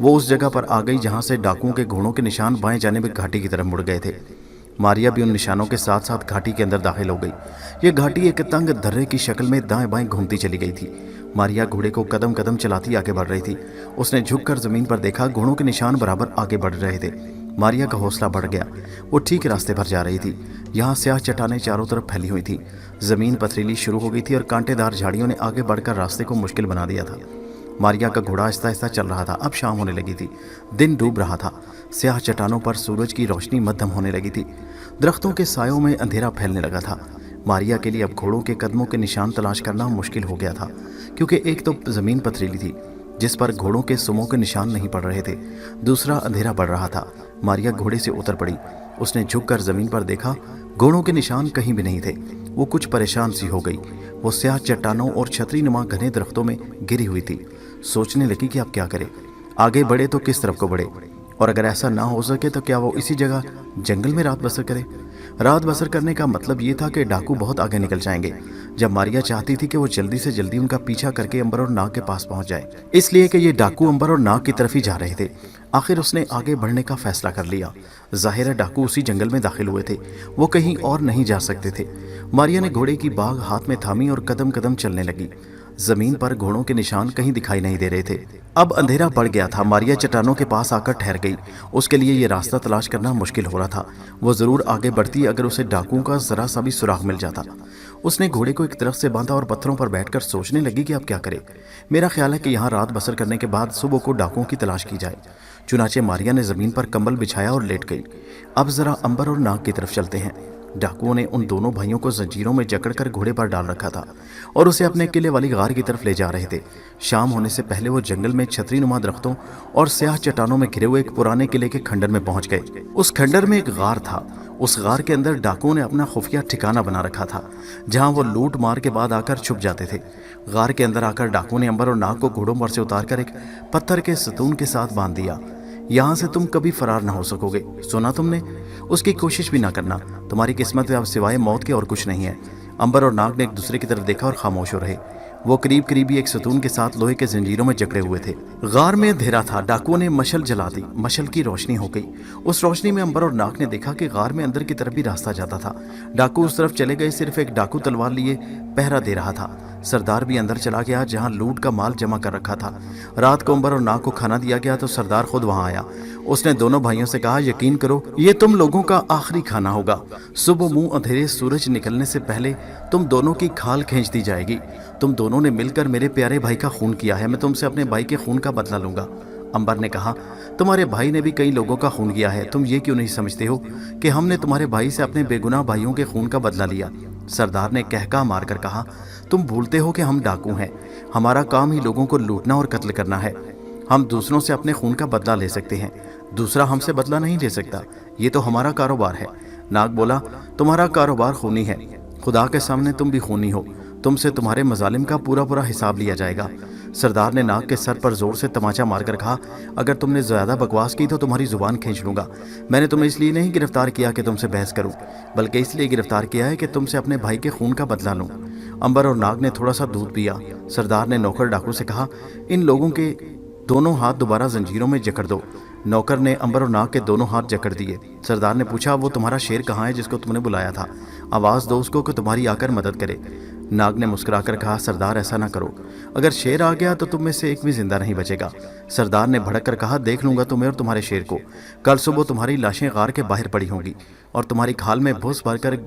وہ اس جگہ پر آ گئی جہاں سے ڈاکوؤں کے گھوڑوں کے نشان بائیں جانب گھاٹی کی طرف مڑ گئے تھے۔ ماریا بھی ان نشانوں کے ساتھ ساتھ گھاٹی کے اندر داخل ہو گئی۔ یہ گھاٹی ایک تنگ درے کی شکل میں دائیں بائیں گھومتی چلی گئی تھی۔ ماریا گھوڑے کو قدم قدم چلاتی آگے بڑھ رہی تھی۔ اس نے جھک کر زمین پر دیکھا، گھوڑوں کے نشان برابر آگے بڑھ رہے تھے۔ ماریا کا حوصلہ بڑھ گیا۔ وہ ٹھیک راستے پر جا رہی تھی۔ یہاں سیاہ چٹانیں چاروں طرف پھیلی ہوئی تھیں، زمین پتھریلی شروع ہو گئی تھی اور کانٹے دار جھاڑیوں نے آگے بڑھ کر راستے کو مشکل بنا دیا تھا۔ ماریا کا گھوڑا آہستہ آہستہ چل رہا تھا۔ اب شام ہونے لگی تھی، دن ڈوب رہا تھا۔ سیاہ چٹانوں پر سورج کی روشنی مدھم ہونے لگی تھی۔ درختوں کے سایوں میں اندھیرا پھیلنے لگا تھا۔ ماریا کے لیے اب گھوڑوں کے قدموں کے نشان تلاش کرنا مشکل ہو گیا تھا، کیونکہ ایک تو زمین پتھریلی تھی جس پر گھوڑوں کے سموں کے نشان نہیں پڑ رہے تھے، دوسرا اندھیرا بڑھ رہا تھا۔ ماریا گھوڑے سے اتر پڑی۔ اس نے جھک کر زمین پر دیکھا، گھوڑوں کے نشان کہیں بھی نہیں تھے۔ وہ کچھ پریشان سی ہو گئی۔ وہ سیاہ چٹانوں اور چھتری نما گھنے درختوں میں گری ہوئی تھی۔ سوچنے لگی کہ اب کیا کرے، آگے بڑھے تو کس طرف کو بڑھے، اور اگر ایسا نہ ہو سکے تو کیا وہ اسی جگہ جنگل میں رات بسر کرے۔ رات بسر کرنے کا مطلب یہ تھا کہ ڈاکو بہت آگے نکل جائیں گے، جب ماریا چاہتی تھی کہ وہ جلدی سے جلدی ان کا پیچھا کر کے امبر اور ناگ کے پاس پہنچ جائے، اس لیے کہ یہ ڈاکو امبر اور ناگ کی طرف ہی جا رہے تھے۔ آخر اس نے آگے بڑھنے کا فیصلہ کر لیا۔ ظاہر ہے ڈاکو اسی جنگل میں داخل ہوئے تھے، وہ کہیں اور نہیں جا سکتے تھے۔ ماریا نے گھوڑے کی باگ ہاتھ میں تھامی اور قدم قدم چلنے لگی۔ زمین پر گھوڑوں کے نشان کہیں دکھائی نہیں دے رہے تھے۔ اب اندھیرا بڑھ گیا تھا۔ ماریا چٹانوں کے پاس آ کر ٹھہر گئی۔ اس کے لیے یہ راستہ تلاش کرنا مشکل ہو رہا تھا۔ وہ ضرور آگے بڑھتی اگر اسے ڈاکوؤں کا ذرا سا بھی سراغ مل جاتا۔ اس نے گھوڑے کو ایک درخت سے باندھا اور پتھروں پر بیٹھ کر سوچنے لگی کہ اب کیا کرے۔ میرا خیال ہے کہ یہاں رات بسر کرنے کے بعد صبح کو ڈاکوؤں کی تلاش کی جائے۔ چنانچہ ماریا نے زمین پر کمبل بچھایا اور لیٹ گئی۔ اب ذرا امبر اور ناگ کی طرف چلتے ہیں۔ ڈاکوؤں نے ان دونوں بھائیوں کو زنجیروں میں جکڑ کر گھوڑے پر ڈال رکھا تھا اور اسے اپنے قلعے والی غار کی طرف لے جا رہے تھے۔ شام ہونے سے پہلے وہ جنگل میں چھتری نما درختوں اور سیاہ چٹانوں میں گھرے ہوئے ایک پرانے قلعے کے کھنڈر میں پہنچ گئے۔ اس کھنڈر میں ایک غار تھا۔ اس غار کے اندر ڈاکوؤں نے اپنا خفیہ ٹھکانہ بنا رکھا تھا، جہاں وہ لوٹ مار کے بعد آ کر چھپ جاتے تھے۔ غار کے اندر آ کر ڈاکوؤں نے امبر اور ناگ کو گھوڑوں پر سے اتار کر ایک پتھر کے ستون کے ساتھ باندھ دیا۔ یہاں سے تم کبھی فرار نہ ہو سکو گے، سنا تم نے؟ اس کی کوشش بھی نہ کرنا، تمہاری قسمت میں اب سوائے موت کے اور کچھ نہیں ہے۔ امبر اور ناگ نے ایک دوسرے کی طرف دیکھا اور خاموش ہو رہے۔ وہ قریب قریبی ایک ستون کے ساتھ لوہے کے زنجیروں میں جکڑے ہوئے تھے۔ غار میں اندھیرا تھا۔ ڈاکوؤں نے مشل جلا دی۔ مشل کی روشنی ہو گئی۔ اس روشنی میں امبر اور ناگ نے دیکھا کہ غار میں اندر کی طرف بھی راستہ جاتا تھا۔ ڈاکو اس طرف چلے گئے۔ صرف ایک ڈاکو تلوار لیے پہرا دے رہا تھا۔ سردار بھی اندر چلا گیا جہاں لوٹ کا مال جمع کر رکھا تھا۔ رات کو امبر اور ناگ کو کھانا دیا گیا تو سردار خود وہاں آیا۔ اس نے دونوں بھائیوں سے کہا، یقین کرو یہ تم لوگوں کا آخری کھانا ہوگا۔ صبح منہ اندھیرے سورج نکلنے سے پہلے تم دونوں کی کھال کھینچ دی جائے گی۔ تم دونوں نے مل کر میرے پیارے بھائی کا خون کیا ہے، میں تم سے اپنے بھائی کے خون کا بدلہ لوں گا۔ امبر نے کہا، تمہارے بھائی نے بھی کئی لوگوں کا خون کیا ہے، تم یہ کیوں نہیں سمجھتے ہو کہ ہم نے تمہارے بھائی سے اپنے بے گناہ بھائیوں کے خون کا بدلہ لیا؟ سردار نے کہکا مار کر کہا، تم بھولتے ہو کہ ہم ڈاکو ہیں، ہمارا کام ہی لوگوں کو لوٹنا اور قتل کرنا ہے۔ ہم دوسروں سے اپنے خون کا بدلہ لے سکتے ہیں، دوسرا ہم سے بدلہ نہیں لے سکتا، یہ تو ہمارا کاروبار ہے۔ ناگ بولا، تمہارا کاروبار خونی ہے، خدا کے سامنے تم بھی خونی ہو، تم سے تمہارے مظالم کا پورا پورا حساب لیا جائے گا۔ سردار نے ناگ کے سر پر زور سے تماچا مار کر کہا، اگر تم نے زیادہ بکواس کی تو تمہاری زبان کھینچ لوں گا۔ میں نے تمہیں اس لیے نہیں گرفتار کیا کہ تم سے بحث کروں، بلکہ اس لیے گرفتار کیا ہے کہ تم سے اپنے بھائی کے خون کا بدلہ لوں۔ امبر اور ناگ نے تھوڑا سا دودھ پیا۔ سردار نے نوکر ڈاکو سے کہا، ان لوگوں کے دونوں ہاتھ دوبارہ زنجیروں میں جکڑ دو۔ नौकर ने अंबर और नाग के दोनों हाथ जकड़ दिए। सरदार ने पूछा, वो तुम्हारा शेर कहाँ है जिसको तुमने बुलाया था? आवाज़ दो उसको कि तुम्हारी आकर मदद करे। नाग ने मुस्कुराकर कहा, सरदार ऐसा ना करो, अगर शेर आ गया तो तुम में से एक भी जिंदा नहीं बचेगा। सरदार ने भड़क कर कहा, देख लूंगा तुम्हें और तुम्हारे शेर को। कल सुबह तुम्हारी लाशें गार के बाहर पड़ी होंगी और तुम्हारी खाल में भूस भरकर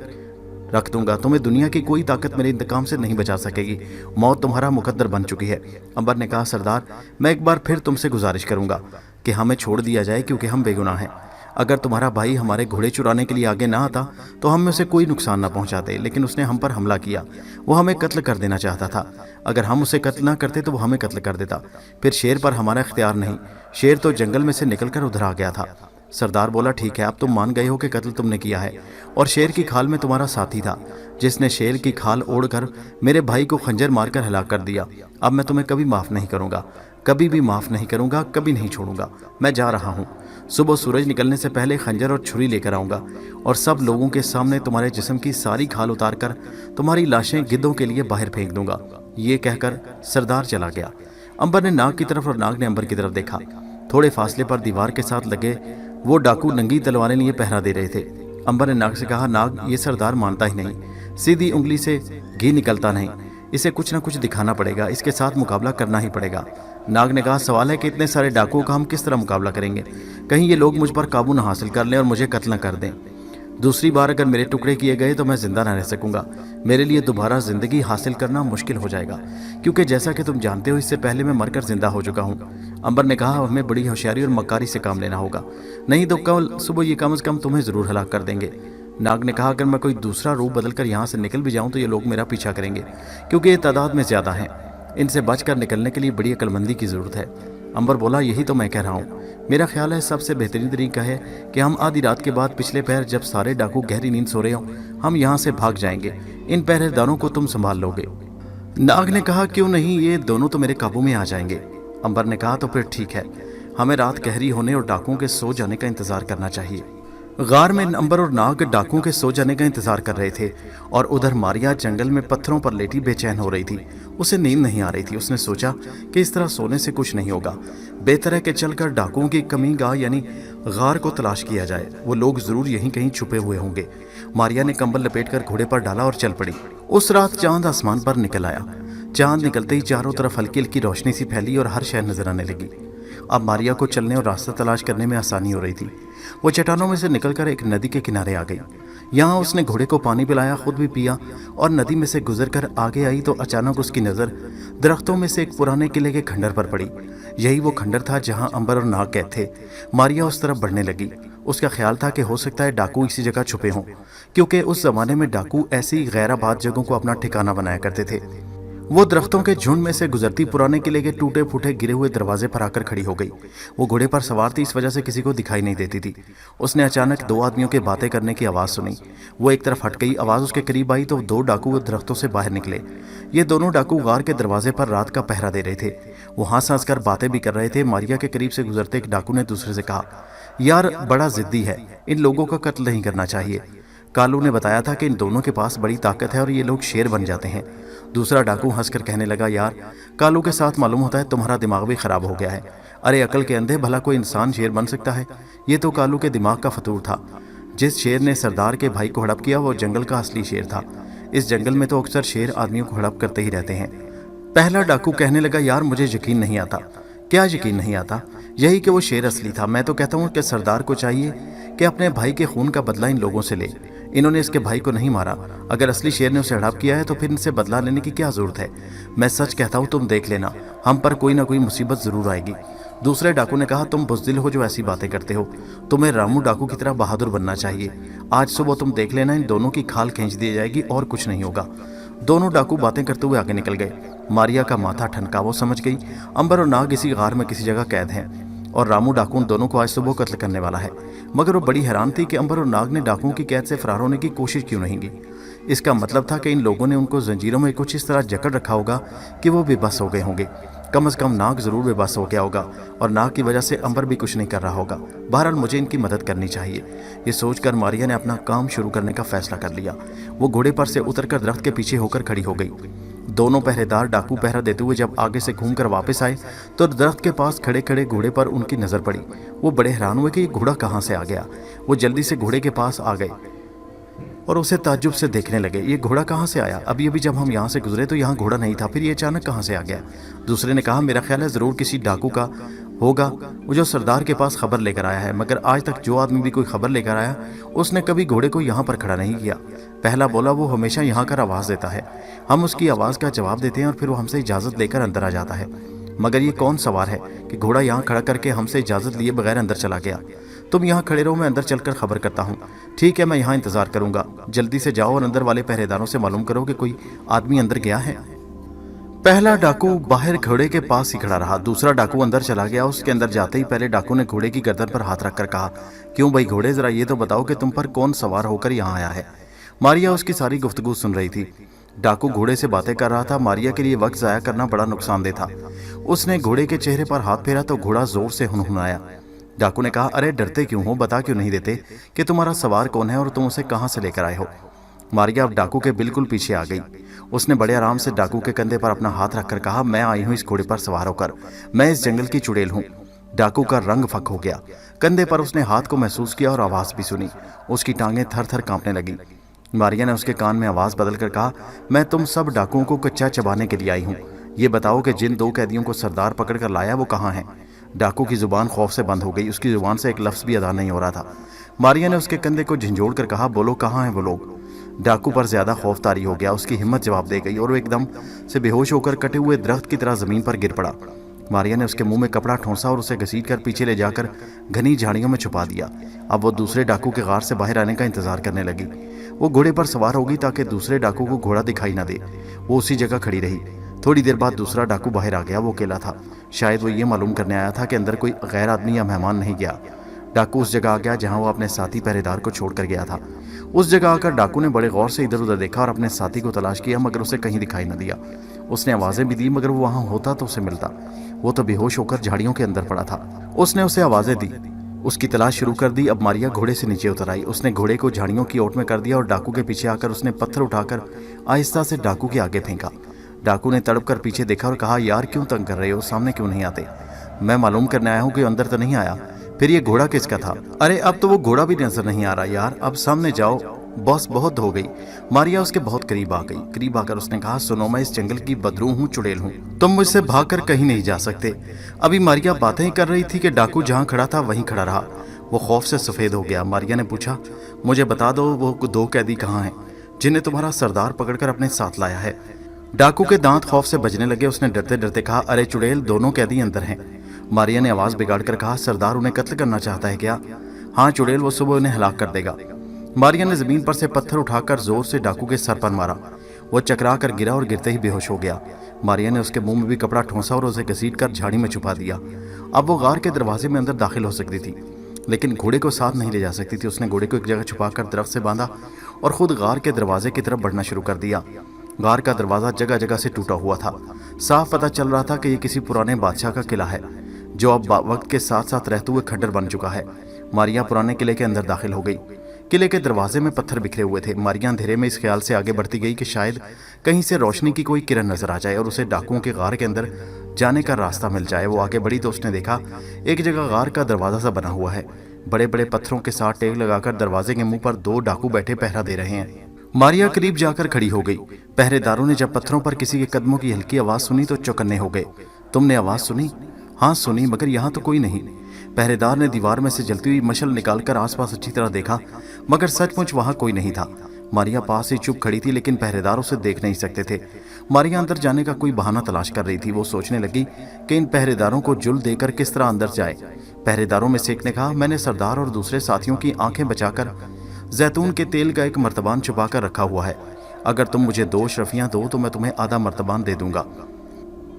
रख दूंगा। तुम्हें दुनिया की कोई ताकत मेरे इंतकाम से नहीं बचा सकेगी। मौत तुम्हारा मुकद्दर बन चुकी है। अंबर ने कहा, सरदार मैं एक बार फिर तुमसे गुजारिश करूंगा कि हमें छोड़ दिया जाए, क्योंकि हम बेगुनाह हैं। अगर तुम्हारा भाई हमारे घोड़े चुराने के लिए आगे ना आता तो हम में से कोई नुकसान ना पहुंचाते, लेकिन उसने हम पर हमला किया। वो हमें कत्ल कर देना चाहता था। अगर हम उसे कत्ल ना करते तो वो हमें कत्ल कर देता। फिर शेर पर हमारा इख्तियार नहीं। शेर तो जंगल में से निकलकर उधर आ गया था। सरदार बोला, ठीक है, अब तुम मान गए हो कि कत्ल तुमने किया है और शेर की खाल में तुम्हारा साथी था जिसने शेर की खाल ओढ़कर मेरे भाई को खंजर मारकर हलाक कर दिया। अब मैं तुम्हें कभी माफ़ नहीं करूंगा, कभी भी माफ़ नहीं करूंगा, कभी नहीं छोड़ूंगा। मैं जा रहा हूँ। सुबह सूरज निकलने से पहले खंजर और छुरी लेकर आऊँगा और सब लोगों के सामने तुम्हारे जिस्म की सारी खाल उतार कर तुम्हारी लाशें गिद्धों के लिए बाहर फेंक दूंगा। ये कहकर सरदार चला गया। अंबर ने नाग की तरफ और नाग ने अंबर की तरफ देखा। थोड़े फासले पर दीवार के साथ लगे वो डाकू नंगी तलवारें लिए पहरा दे रहे थे। अंबर ने नाग से कहा, नाग ये सरदार मानता ही नहीं, सीधी उंगली से घी निकलता नहीं, इसे कुछ ना कुछ दिखाना पड़ेगा, इसके साथ मुकाबला करना ही पड़ेगा। नाग ने कहा, सवाल है कि इतने सारे डाकुओं का हम किस तरह मुकाबला करेंगे? कहीं ये लोग मुझ पर काबू न हासिल कर लें और मुझे कत्ल न कर दें। दूसरी बार अगर मेरे टुकड़े किए गए तो मैं जिंदा न रह सकूंगा। मेरे लिए दोबारा जिंदगी हासिल करना मुश्किल हो जाएगा, क्योंकि जैसा कि तुम जानते हो इससे पहले मैं मरकर जिंदा हो चुका हूँ। अंबर ने कहा, हमें बड़ी होशियारी और मक्कारी से काम लेना होगा, नहीं तो कल सुबह ये कम से कम तुम्हें जरूर हलाक कर देंगे। नाग ने कहा, अगर मैं कोई दूसरा रूप बदलकर यहाँ से निकल भी जाऊँ तो ये लोग मेरा पीछा करेंगे, क्योंकि ये तादाद में ज़्यादा हैं। इनसे बचकर निकलने के लिए बड़ी अक्लमंदी की ज़रूरत है। अंबर बोला, यही तो मैं कह रहा हूँ। मेरा ख्याल है सबसे बेहतरीन तरीका है कि हम आधी रात के बाद पिछले पहर जब सारे डाकू गहरी नींद सो रहे हों, हम यहाँ से भाग जाएंगे। इन पहरेदारों को तुम संभाल लोगे। नाग ने कहा, क्यों नहीं, ये दोनों तो मेरे काबू में आ जाएंगे। अंबर ने कहा, तो फिर ठीक है, हमें रात गहरी होने और डाकुओं के सो जाने का इंतजार करना चाहिए। गार में अंबर और नाग डाकुओं के सो जाने का इंतजार कर रहे थे और उधर मारिया जंगल में पत्थरों पर लेटी बेचैन हो रही थी। उसे नींद नहीं आ रही थी। उसने सोचा कि इस तरह सोने से कुछ नहीं होगा, बेहतर है कि चलकर डाकुओं की कमी गाह यानी गार को तलाश किया जाए। वो लोग जरूर यहीं कहीं छुपे हुए होंगे। मारिया ने कंबल लपेटकर घोड़े पर डाला और चल पड़ी। उस रात चांद आसमान पर निकल आया। चांद निकलते ही चारों तरफ हल्की हल्की रोशनी सी फैली और हर शय नजर आने लगी। अब मारिया को चलने और रास्ता तलाश करने में आसानी हो रही थी। वो चट्टानों में से निकलकर एक नदी के किनारे आ गई। यहाँ उसने घोड़े को पानी पिलाया, खुद भी पिया और नदी में से गुजरकर आगे आई तो अचानक उसकी नज़र दरख्तों में से एक पुराने किले के खंडर पर पड़ी। यही वो खंडर था जहाँ अंबर और नाग कैद थे। मारिया उस तरफ बढ़ने लगी। उसका ख्याल था कि हो सकता है डाकू इसी जगह छुपे हों, क्योंकि उस जमाने में डाकू ऐसी गैराबाद जगहों को अपना ठिकाना बनाया करते थे। वो दरख्तों के झुंड में से गुजरती पुराने किले के टूटे फूटे गिरे हुए दरवाजे पर आकर खड़ी हो गई। वो घोड़े पर सवार थी, इस वजह से किसी को दिखाई नहीं देती थी। उसने अचानक दो आदमियों के बातें करने की आवाज़ सुनी। वो एक तरफ हट गई। आवाज़ उसके करीब आई तो दो डाकू दरख्तों से बाहर निकले। ये दोनों डाकू गार के दरवाजे पर रात का पहरा दे रहे थे। वो हंस हंस कर बातें भी कर रहे थे। मारिया के करीब से गुजरते एक डाकू ने दूसरे से कहा, यार बड़ा जिद्दी है, इन लोगों का कत्ल नहीं करना चाहिए। कालू ने बताया था कि इन दोनों के पास बड़ी ताकत है और ये लोग शेर बन जाते हैं। दूसरा डाकू हंसकर कहने लगा, यार कालू के साथ मालूम होता है तुम्हारा दिमाग भी खराब हो गया है। अरे अकल के अंधे, भला कोई इंसान शेर बन सकता है? ये तो कालू के दिमाग का फतूर था। जिस शेर ने सरदार के भाई को हड़प किया वो जंगल का असली शेर था। इस जंगल में तो अक्सर शेर आदमियों को हड़प करते ही रहते हैं। पहला डाकू कहने लगा, यार मुझे यकीन नहीं आता। क्या यकीन नहीं आता? यही कि वो शेर असली था। मैं तो कहता हूँ कि सरदार को चाहिए कि अपने भाई के खून का बदला इन लोगों से ले। इन्होंने इसके भाई को नहीं मारा। अगर असली शेर ने उसे हड़प किया है तो फिर इनसे बदला लेने की क्या जरूरत है? मैं सच कहता हूँ, तुम देख लेना, हम पर कोई ना कोई मुसीबत जरूर आएगी। दूसरे डाकू ने कहा, तुम बुज़दिल हो जो ऐसी बातें करते हो। तुम्हें रामू डाकू की तरह बहादुर बनना चाहिए। आज सुबह तुम देख लेना, इन दोनों की खाल खींच दी जाएगी और कुछ नहीं होगा। दोनों डाकू बातें करते हुए आगे निकल गए। मारिया का माथा ठनका। वो समझ गई अंबर और नाग इसी गार में किसी जगह कैद हैं और रामू डाकू उन दोनों को आज सुबह कत्ल करने वाला है। मगर वो बड़ी हैरान थी कि अंबर और नाग ने डाकुओं की कैद से फरार होने की कोशिश क्यों नहीं की। इसका मतलब था कि इन लोगों ने उनको जंजीरों में कुछ इस तरह जकड़ रखा होगा कि वो बेबस हो गए होंगे। कम से कम नाग जरूर बेबस हो गया होगा और नाग की वजह से अंबर भी कुछ नहीं कर रहा होगा। बहरहाल मुझे इनकी मदद करनी चाहिए। ये सोचकर मारिया ने अपना काम शुरू करने का फैसला कर लिया। वो घोड़े पर से उतरकर दरख्त के पीछे होकर खड़ी हो गई। दोनों पहरेदार डाकू पहरा देते हुए जब आगे से घूमकर वापस आए तो दरख्त के पास खड़े खड़े घोड़े पर उनकी नजर पड़ी। वो बड़े हैरान हुए कि ये घोड़ा कहाँ से आ गया। वो जल्दी से घोड़े के पास आ गए और उसे ताज्जुब से देखने लगे। ये घोड़ा कहाँ से आया? अभी अभी जब हम यहाँ से गुजरे तो यहाँ घोड़ा नहीं था, फिर ये अचानक कहाँ से आ गया? दूसरे ने कहा, मेरा ख्याल है जरूर किसी डाकू का होगा वो जो सरदार के पास खबर लेकर आया है, मगर आज तक जो आदमी भी कोई खबर लेकर आया उसने कभी घोड़े को यहाँ पर खड़ा नहीं किया। पहला बोला वो हमेशा यहाँ कर आवाज़ देता है, हम उसकी आवाज़ का जवाब देते हैं और फिर वो हमसे इजाज़त लेकर अंदर आ जाता है। मगर ये कौन सवार है कि घोड़ा यहाँ खड़ा करके हमसे इजाज़त लिए बगैर अंदर चला गया? तुम यहाँ खड़े रहो, मैं अंदर चलकर खबर करता हूँ। ठीक है, मैं यहाँ इंतज़ार करूँगा। जल्दी से जाओ और अंदर वाले पहरेदारों से मालूम करो कि कोई आदमी अंदर गया है। पहला डाकू बाहर घोड़े के पास ही खड़ा रहा। दूसरा डाकू अंदर चला गया। उसके अंदर जाते ही पहले डाकू ने घोड़े की गर्दन पर हाथ रखकर कहा, क्यों भाई घोड़े, जरा ये तो बताओ कि तुम पर कौन सवार होकर यहाँ आया है? मारिया उसकी सारी गुफ्तगू सुन रही थी। डाकू घोड़े से बातें कर रहा था। मारिया के लिए वक्त जाया करना बड़ा नुकसानदेह था। उसने घोड़े के चेहरे पर हाथ फेरा तो घोड़ा जोर से हुनहुनाया। डाकू ने कहा, अरे डरते क्यों हो, बता क्यों नहीं देते कि तुम्हारा सवार कौन है और तुम उसे कहाँ से लेकर आए हो? मारिया अब डाकू के बिल्कुल पीछे आ गई। उसने बड़े आराम से डाकू के कंधे पर अपना हाथ रखकर कहा, मैं आई हूँ इस घोड़े पर सवार होकर, मैं इस जंगल की चुड़ैल हूँ। डाकू का रंग फक हो गया। कंधे पर उसने हाथ को महसूस किया और आवाज़ भी सुनी। उसकी टांगें थर थर कांपने लगी। मारिया ने उसके कान में आवाज़ बदल कर कहा, मैं तुम सब डाकुओं को कच्चा चबाने के लिए आई हूँ। ये बताओ कि जिन 2 कैदियों को सरदार पकड़ कर लाया वो कहाँ हैं? डाकू की जुबान खौफ से बंद हो गई। उसकी जुबान से एक लफ्ज़ भी अदा नहीं हो रहा था। मारिया ने उसके कंधे को झंझोड़ कर कहा, बोलो कहाँ हैं वो लोग? डाकू पर ज्यादा खौफ तारी हो गया। उसकी हिम्मत जवाब दे गई और वो एकदम से बेहोश होकर कटे हुए दरख्त की तरह जमीन पर गिर पड़ा। मारिया ने उसके मुंह में कपड़ा ठोंसा और उसे घसीट कर पीछे ले जाकर घनी झाड़ियों में छुपा दिया। अब वो दूसरे डाकू के गार से बाहर आने का इंतजार करने लगी। वो घोड़े पर सवार हो गई ताकि दूसरे डाकू को घोड़ा दिखाई न दे। वो उसी जगह खड़ी रही। थोड़ी देर बाद दूसरा डाकू बाहर आ गया। वो अकेला था। शायद वो ये मालूम करने आया था कि अंदर कोई गैर आदमी या मेहमान नहीं गया। डाकू उस जगह आ गया जहां वो अपने साथी पहरेदार को छोड़कर गया था। उस जगह आकर डाकू ने बड़े गौर से इधर उधर देखा और अपने साथी को तलाश किया, मगर उसे कहीं दिखाई न दिया। उसने आवाज़ें भी दी, मगर वो वहां होता तो उसे मिलता। वो तो बेहोश होकर झाड़ियों के अंदर पड़ा था। उसने उसे आवाज़ें दी, उसकी तलाश शुरू कर दी। अब मारिया घोड़े से नीचे उतर आई। उसने घोड़े को झाड़ियों की ओट में कर दिया और डाकू के पीछे आकर उसने पत्थर उठाकर आहिस्ता से डाकू के आगे फेंका। डाकू ने तड़प कर पीछे देखा और कहा, यार क्यों तंग कर रहे हो, सामने क्यों नहीं आते? मैं मालूम करने आया हूँ कि अंदर तो नहीं आया। फिर ये घोड़ा किसका था? अरे अब तो वो घोड़ा भी नजर नहीं आ रहा यार, अब सामने जाओ, बॉस बहुत हो गई। मारिया उसके बहुत करीब आ गई। करीब आकर उसने कहा, सुनो, मैं इस जंगल की बदरू हूँ, चुड़ैल हूँ, तुम मुझसे भागकर कहीं नहीं जा सकते। अभी मारिया बातें ही कर रही थी कि डाकू जहाँ खड़ा था वहीं खड़ा रहा। वो खौफ से सफ़ेद हो गया। मारिया ने पूछा, मुझे बता दो वो 2 कैदी कहाँ हैं जिन्हें तुम्हारा सरदार पकड़कर अपने साथ लाया है? डाकू के दांत खौफ से बजने लगे। उसने डरते डरते कहा, अरे चुड़ैल, दोनों कैदी अंदर हैं। मारिया ने आवाज़ बिगाड़कर कहा, सरदार उन्हें कत्ल करना चाहता है क्या? हाँ चुड़ैल, वो सुबह उन्हें हलाक कर देगा। मारिया ने ज़मीन पर से पत्थर उठाकर जोर से डाकू के सर पर मारा। वो चकरा कर गिरा और गिरते ही बेहोश हो गया। मारिया ने उसके मुंह में भी कपड़ा ठोंसा और उसे घसीट कर झाड़ी में छुपा दिया। अब वो गार के दरवाजे में अंदर दाखिल हो सकती थी, लेकिन घोड़े को साथ नहीं ले जा सकती थी। उसने घोड़े को एक जगह छुपाकर दरख्त से बांधा और खुद गार के दरवाजे की तरफ बढ़ना शुरू कर दिया। गार का दरवाज़ा जगह जगह से टूटा हुआ था। साफ पता चल रहा था कि ये किसी पुराने बादशाह का किला है जो अब वक्त के साथ साथ रहते हुए खंडर बन चुका है। मारिया पुराने किले के अंदर दाखिल हो गई। किले के दरवाजे में पत्थर बिखरे हुए थे। मारिया अंधेरे में इस ख्याल से आगे बढ़ती गई कि शायद कहीं से रोशनी की कोई किरण नजर आ जाए और उसे डाकुओं के गार के अंदर जाने का रास्ता मिल जाए। वो आगे बढ़ी तो उसने देखा एक जगह गार का दरवाज़ा सा बना हुआ है। बड़े बड़े पत्थरों के साथ टेक लगाकर दरवाजे के मुंह पर 2 डाकू बैठे पहरा दे रहे हैं। मारिया करीब जाकर खड़ी हो गई। पहरेदारों ने जब पत्थरों पर किसी के कदमों की हल्की आवाज़ सुनी तो चौकन्ने हो गए। तुमने आवाज़ सुनी? हाँ सुनी, मगर यहाँ तो कोई नहीं। पहरेदार ने दीवार में से जलती हुई मशल निकालकर आसपास अच्छी तरह देखा, मगर सचमुच वहाँ कोई नहीं था। मारिया पास ही चुप खड़ी थी, लेकिन पहरेदार उसे देख नहीं सकते थे। मारिया अंदर जाने का कोई बहाना तलाश कर रही थी। वो सोचने लगी कि इन पहरेदारों को जुल देकर किस तरह अंदर जाए। पहरेदारों में से एक ने कहा, मैंने सरदार और दूसरे साथियों की आंखें बचाकर जैतून के तेल का एक मर्तबान छुपा कर रखा हुआ है। अगर तुम मुझे 2 अशरफियाँ दो तो मैं तुम्हें आधा मर्तबान दे दूंगा।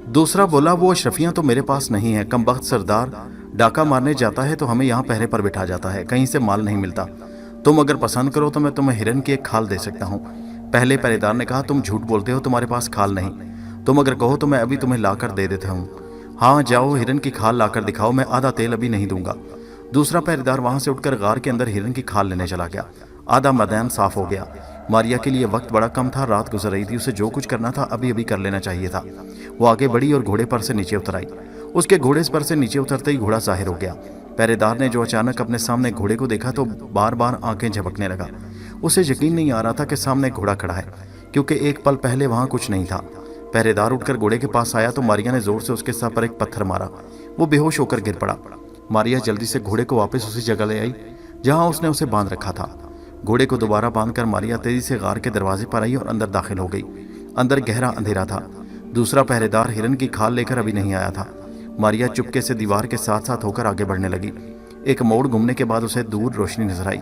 दूसरा बोला, वो अशरफियाँ तो मेरे पास नहीं है। कमबख्त सरदार डाका मारने जाता है तो हमें यहाँ पहरे पर बिठा जाता है, कहीं से माल नहीं मिलता। तुम अगर पसंद करो तो मैं तुम्हें हिरन की एक खाल दे सकता हूँ। पहले पहरेदार ने कहा, तुम झूठ बोलते हो, तुम्हारे पास खाल नहीं। तुम अगर कहो तो मैं अभी तुम्हें लाकर दे देता हूँ। हाँ जाओ, हिरन की खाल लाकर दिखाओ, मैं आधा तेल अभी नहीं दूंगा। दूसरा पहरेदार वहां से उठकर गार के अंदर हिरन की खाल लेने चला गया। आधा मैदान साफ हो गया। मारिया के लिए वक्त बड़ा कम था, रात गुजर रही थी, उसे जो कुछ करना था अभी अभी कर लेना चाहिए था। वो आगे बढ़ी और घोड़े पर से नीचे उतर आई। उसके घोड़े पर से नीचे उतरते ही घोड़ा जाहिर हो गया। पहरेदार ने जो अचानक अपने सामने घोड़े को देखा तो बार बार आंखें झपकने लगा। उसे यकीन नहीं आ रहा था कि सामने घोड़ा खड़ा है, क्योंकि एक पल पहले वहां कुछ नहीं था। पहरेदार उठकर घोड़े के पास आया तो मारिया ने जोर से उसके सर पर एक पत्थर मारा। वो बेहोश होकर गिर पड़ा। मारिया जल्दी से घोड़े को वापस उसी जगह ले आई जहां उसने उसे बांध रखा था। घोड़े को दोबारा बांधकर मारिया तेजी से गार के दरवाजे पर आई और अंदर दाखिल हो गई। अंदर गहरा अंधेरा था। दूसरा पहरेदार हिरन की खाल लेकर अभी नहीं आया था। मारिया चुपके से दीवार के साथ साथ होकर आगे बढ़ने लगी। एक मोड़ घूमने के बाद उसे दूर रोशनी नजर आई।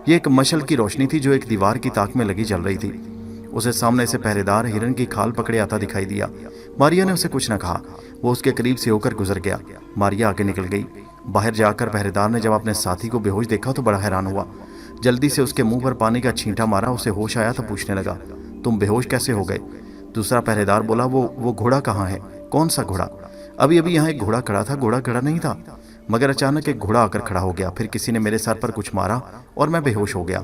ये एक मशल की रोशनी थी जो एक दीवार की ताक में लगी जल रही थी। उसे सामने से पहरेदार हिरन की खाल पकड़े आता दिखाई दिया। मारिया ने उसे कुछ न कहा। वो उसके करीब से होकर गुजर गया। मारिया आगे निकल गई। बाहर जाकर पहरेदार ने जब अपने साथी को बेहोश देखा तो बड़ा हैरान हुआ। जल्दी से उसके मुंह पर पानी का छींटा मारा। उसे होश आया तो पूछने लगा, तुम बेहोश कैसे हो गए? दूसरा पहरेदार बोला, वो घोड़ा कहाँ है? कौन सा घोड़ा? अभी अभी यहाँ एक घोड़ा खड़ा था। घोड़ा खड़ा नहीं था, मगर अचानक एक घोड़ा आकर खड़ा हो गया। फिर किसी ने मेरे सर पर कुछ मारा और मैं बेहोश हो गया।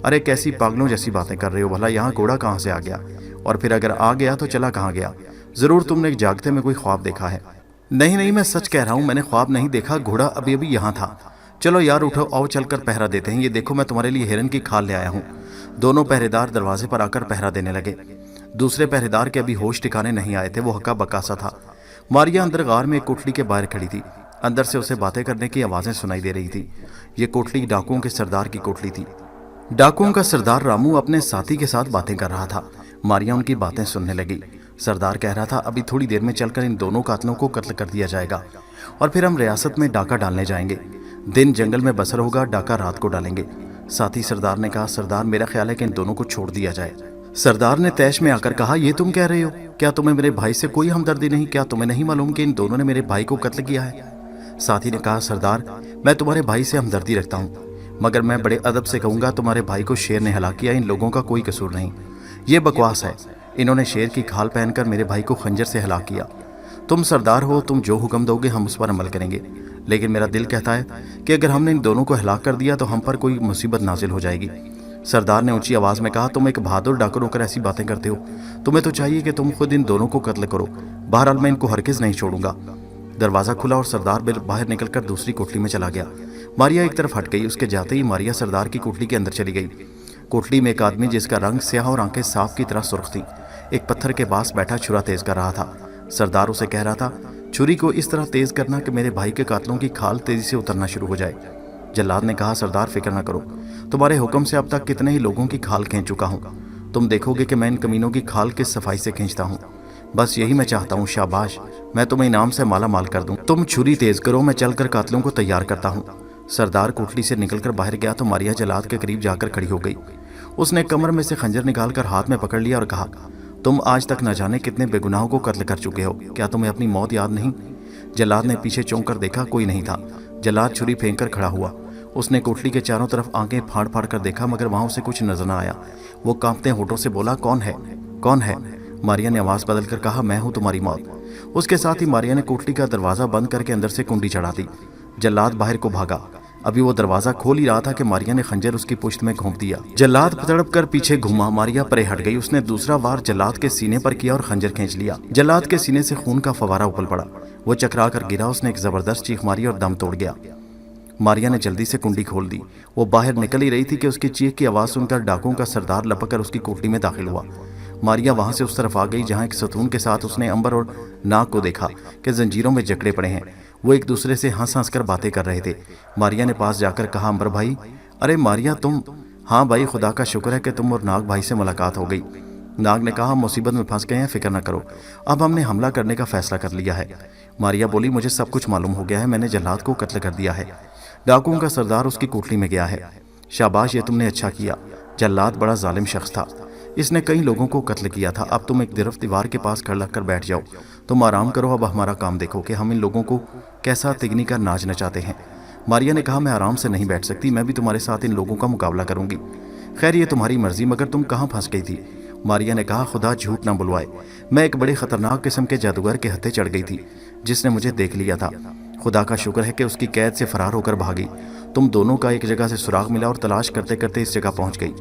अरे कैसी पागलों जैसी बातें कर रहे हो? भला यहाँ घोड़ा कहाँ से आ गया? और फिर अगर आ गया तो चला कहाँ गया? जरूर तुमने एक जागते में कोई ख्वाब देखा है। नहीं नहीं, मैं सच कह रहा हूँ, मैंने ख्वाब नहीं देखा। घोड़ा अभी अभी यहाँ था। चलो यार उठो, आओ चलकर पहरा देते हैं। ये देखो मैं तुम्हारे लिए हिरन की खाल ले आया हूँ। दोनों पहरेदार दरवाजे पर आकर पहरा देने लगे। दूसरे पहरेदार के अभी होश ठिकाने नहीं आए थे। वो हक्का बक्का सा था। मारिया अंदर गार में एक कोठरी के बाहर खड़ी थी। अंदर से उसे बातें करने की आवाजें सुनाई दे रही थी। ये कोठरी डाकुओं के सरदार की कोठरी थी। डाकुओं का सरदार रामू अपने साथी के साथ बातें कर रहा था। मारिया उनकी बातें सुनने लगी। सरदार कह रहा था, अभी थोड़ी देर में चलकर इन दोनों कातलों को कत्ल कर दिया जाएगा और फिर हम रियासत में डाका डालने जाएंगे। दिन जंगल में बसर होगा, डाका रात को डालेंगे। साथी सरदार ने कहा, सरदार मेरा ख्याल है कि इन दोनों को छोड़ दिया जाए। सरदार ने तैश में आकर कहा, ये तुम कह रहे हो? क्या तुम्हें मेरे भाई से कोई हमदर्दी नहीं? क्या तुम्हें नहीं मालूम कि इन दोनों ने मेरे भाई को कत्ल किया है? साथी ने कहा, सरदार मैं तुम्हारे भाई से हमदर्दी रखता हूँ, मगर मैं बड़े अदब से कहूँगा तुम्हारे भाई को शेर ने हलाक किया। इन लोगों का कोई कसूर नहीं। ये बकवास है। इन्होंने शेर की खाल पहनकर मेरे भाई को खंजर से हलाक किया। तुम सरदार हो, तुम जो हुक्म दोगे हम उस पर अमल करेंगे, लेकिन मेरा दिल कहता है कि अगर हमने इन दोनों को हलाक कर दिया तो हम पर कोई मुसीबत नाजिल हो जाएगी। सरदार ने ऊंची आवाज में कहा, तुम एक बहादुर डाकर होकर ऐसी बातें करते हो। तुम्हें तो चाहिए कि तुम खुद इन दोनों को कत्ल करो। बहरहाल मैं इनको हरगिज नहीं छोड़ूंगा। दरवाजा खुला और सरदार बाहर निकलकर दूसरी कोठरी में चला गया। मारिया एक तरफ हट गई। उसके जाते ही मारिया सरदार की कोठरी के अंदर चली गई। कोठरी में एक आदमी जिसका रंग स्याह और आंखें साफ की तरह सुर्ख थी, एक पत्थर के पास बैठा छुरा तेज कर रहा था। सरदार उसे कह रहा था, छुरी को इस तरह तेज करना कि मेरे भाई के कातलों की खाल तेजी से उतरना शुरू हो जाए। जल्लाद ने कहा, सरदार फिक्र न करो, तुम्हारे हुक्म से अब तक कितने ही लोगों की खाल खींच चुका हूँ। तुम देखोगे कि मैं इन कमीनों की खाल किस सफाई से खींचता हूँ। बस यही मैं चाहता हूँ। शाबाश, मैं तुम्हें इनाम से माला माल कर दूँ। तुम छुरी तेज करो, मैं चलकर कातलों को तैयार करता हूँ। सरदार कोठरी से निकलकर बाहर गया तो मारिया जल्लाद के करीब जाकर खड़ी हो गई। उसने कमर में से खंजर निकालकर हाथ में पकड़ लिया और कहा, तुम आज तक न जाने कितने बेगुनाहों को कत्ल कर चुके हो। क्या तुम्हें अपनी मौत याद नहीं? जल्लाद ने पीछे चौंक कर देखा, कोई नहीं था। जल्लाद छुरी फेंक कर खड़ा हुआ। उसने कोठरी के चारों तरफ आंखें फाड़ फाड़ कर देखा, मगर वहां उसे कुछ नजर न आया। वो कांपते होठों से बोला, कौन है? कौन है? मारिया ने आवाज बदल कर कहा, मैं हूं तुम्हारी मौत। उसके साथ ही मारिया ने कोठरी का दरवाजा बंद करके अंदर से कुंडी चढ़ा दी। जल्लाद बाहर को भागा। अभी वो दरवाजा खोल ही रहा था कि मारिया ने खंजर उसकी पुश्त में घोंप दिया। जल्लाद तड़प कर पीछे घूमा। मारिया परे हट गई। उसने दूसरा वार जल्लाद के सीने पर किया और खंजर खींच लिया। जल्लाद के सीने से खून का फवारा उबल पड़ा। वो चकरा कर गिरा। उसने एक जबरदस्त चीख मारी और दम तोड़ गया। मारिया ने जल्दी से कुंडी खोल दी। वो बाहर निकल ही रही थी कि उसकी चीख की आवाज सुनकर डाकुओं का सरदार लपक कर उसकी कोठरी में दाखिल हुआ। मारिया वहां से उस तरफ आ गई जहां एक सतून के साथ उसने अंबर और नाग को देखा कि जंजीरों में जकड़े पड़े हैं। वो एक दूसरे से हंस हंस कर बातें कर रहे थे। मारिया ने पास जाकर कहा, अंबर भाई। अरे मारिया तुम? हाँ भाई, खुदा का शुक्र है कि तुम और नाग भाई से मुलाकात हो गई। नाग ने कहा, मुसीबत में फंस गए हैं, फिक्र न करो, अब हमने हमला करने का फैसला कर लिया है। मारिया बोली, मुझे सब कुछ मालूम हो गया है, मैंने जल्लाद को कत्ल कर दिया है। डाकुओं का सरदार उसकी कोठरी में गया है। शाबाश, ये तुमने अच्छा किया। जल्लाद बड़ा जालिम शख्स था, इसने कई लोगों को कत्ल किया था। अब तुम एक तरफ दीवार के पास खड़ कर बैठ जाओ। तुम आराम करो, अब हमारा काम देखो कि हम इन लोगों को कैसा तिगनी का नाच नचाते हैं। मारिया ने कहा, मैं आराम से नहीं बैठ सकती, मैं भी तुम्हारे साथ इन लोगों का मुकाबला करूंगी। खैर ये तुम्हारी मर्जी, मगर तुम कहाँ फंस गई थी? मारिया ने कहा, खुदा झूठ ना बुलवाए, मैं एक बड़े खतरनाक किस्म के जादूगर के हत्थे चढ़ गई थी जिसने मुझे देख लिया था। खुदा का शुक्र है कि उसकी कैद से फरार होकर भागी। तुम दोनों का एक जगह से सुराग मिला और तलाश करते करते इस जगह पहुंच गई।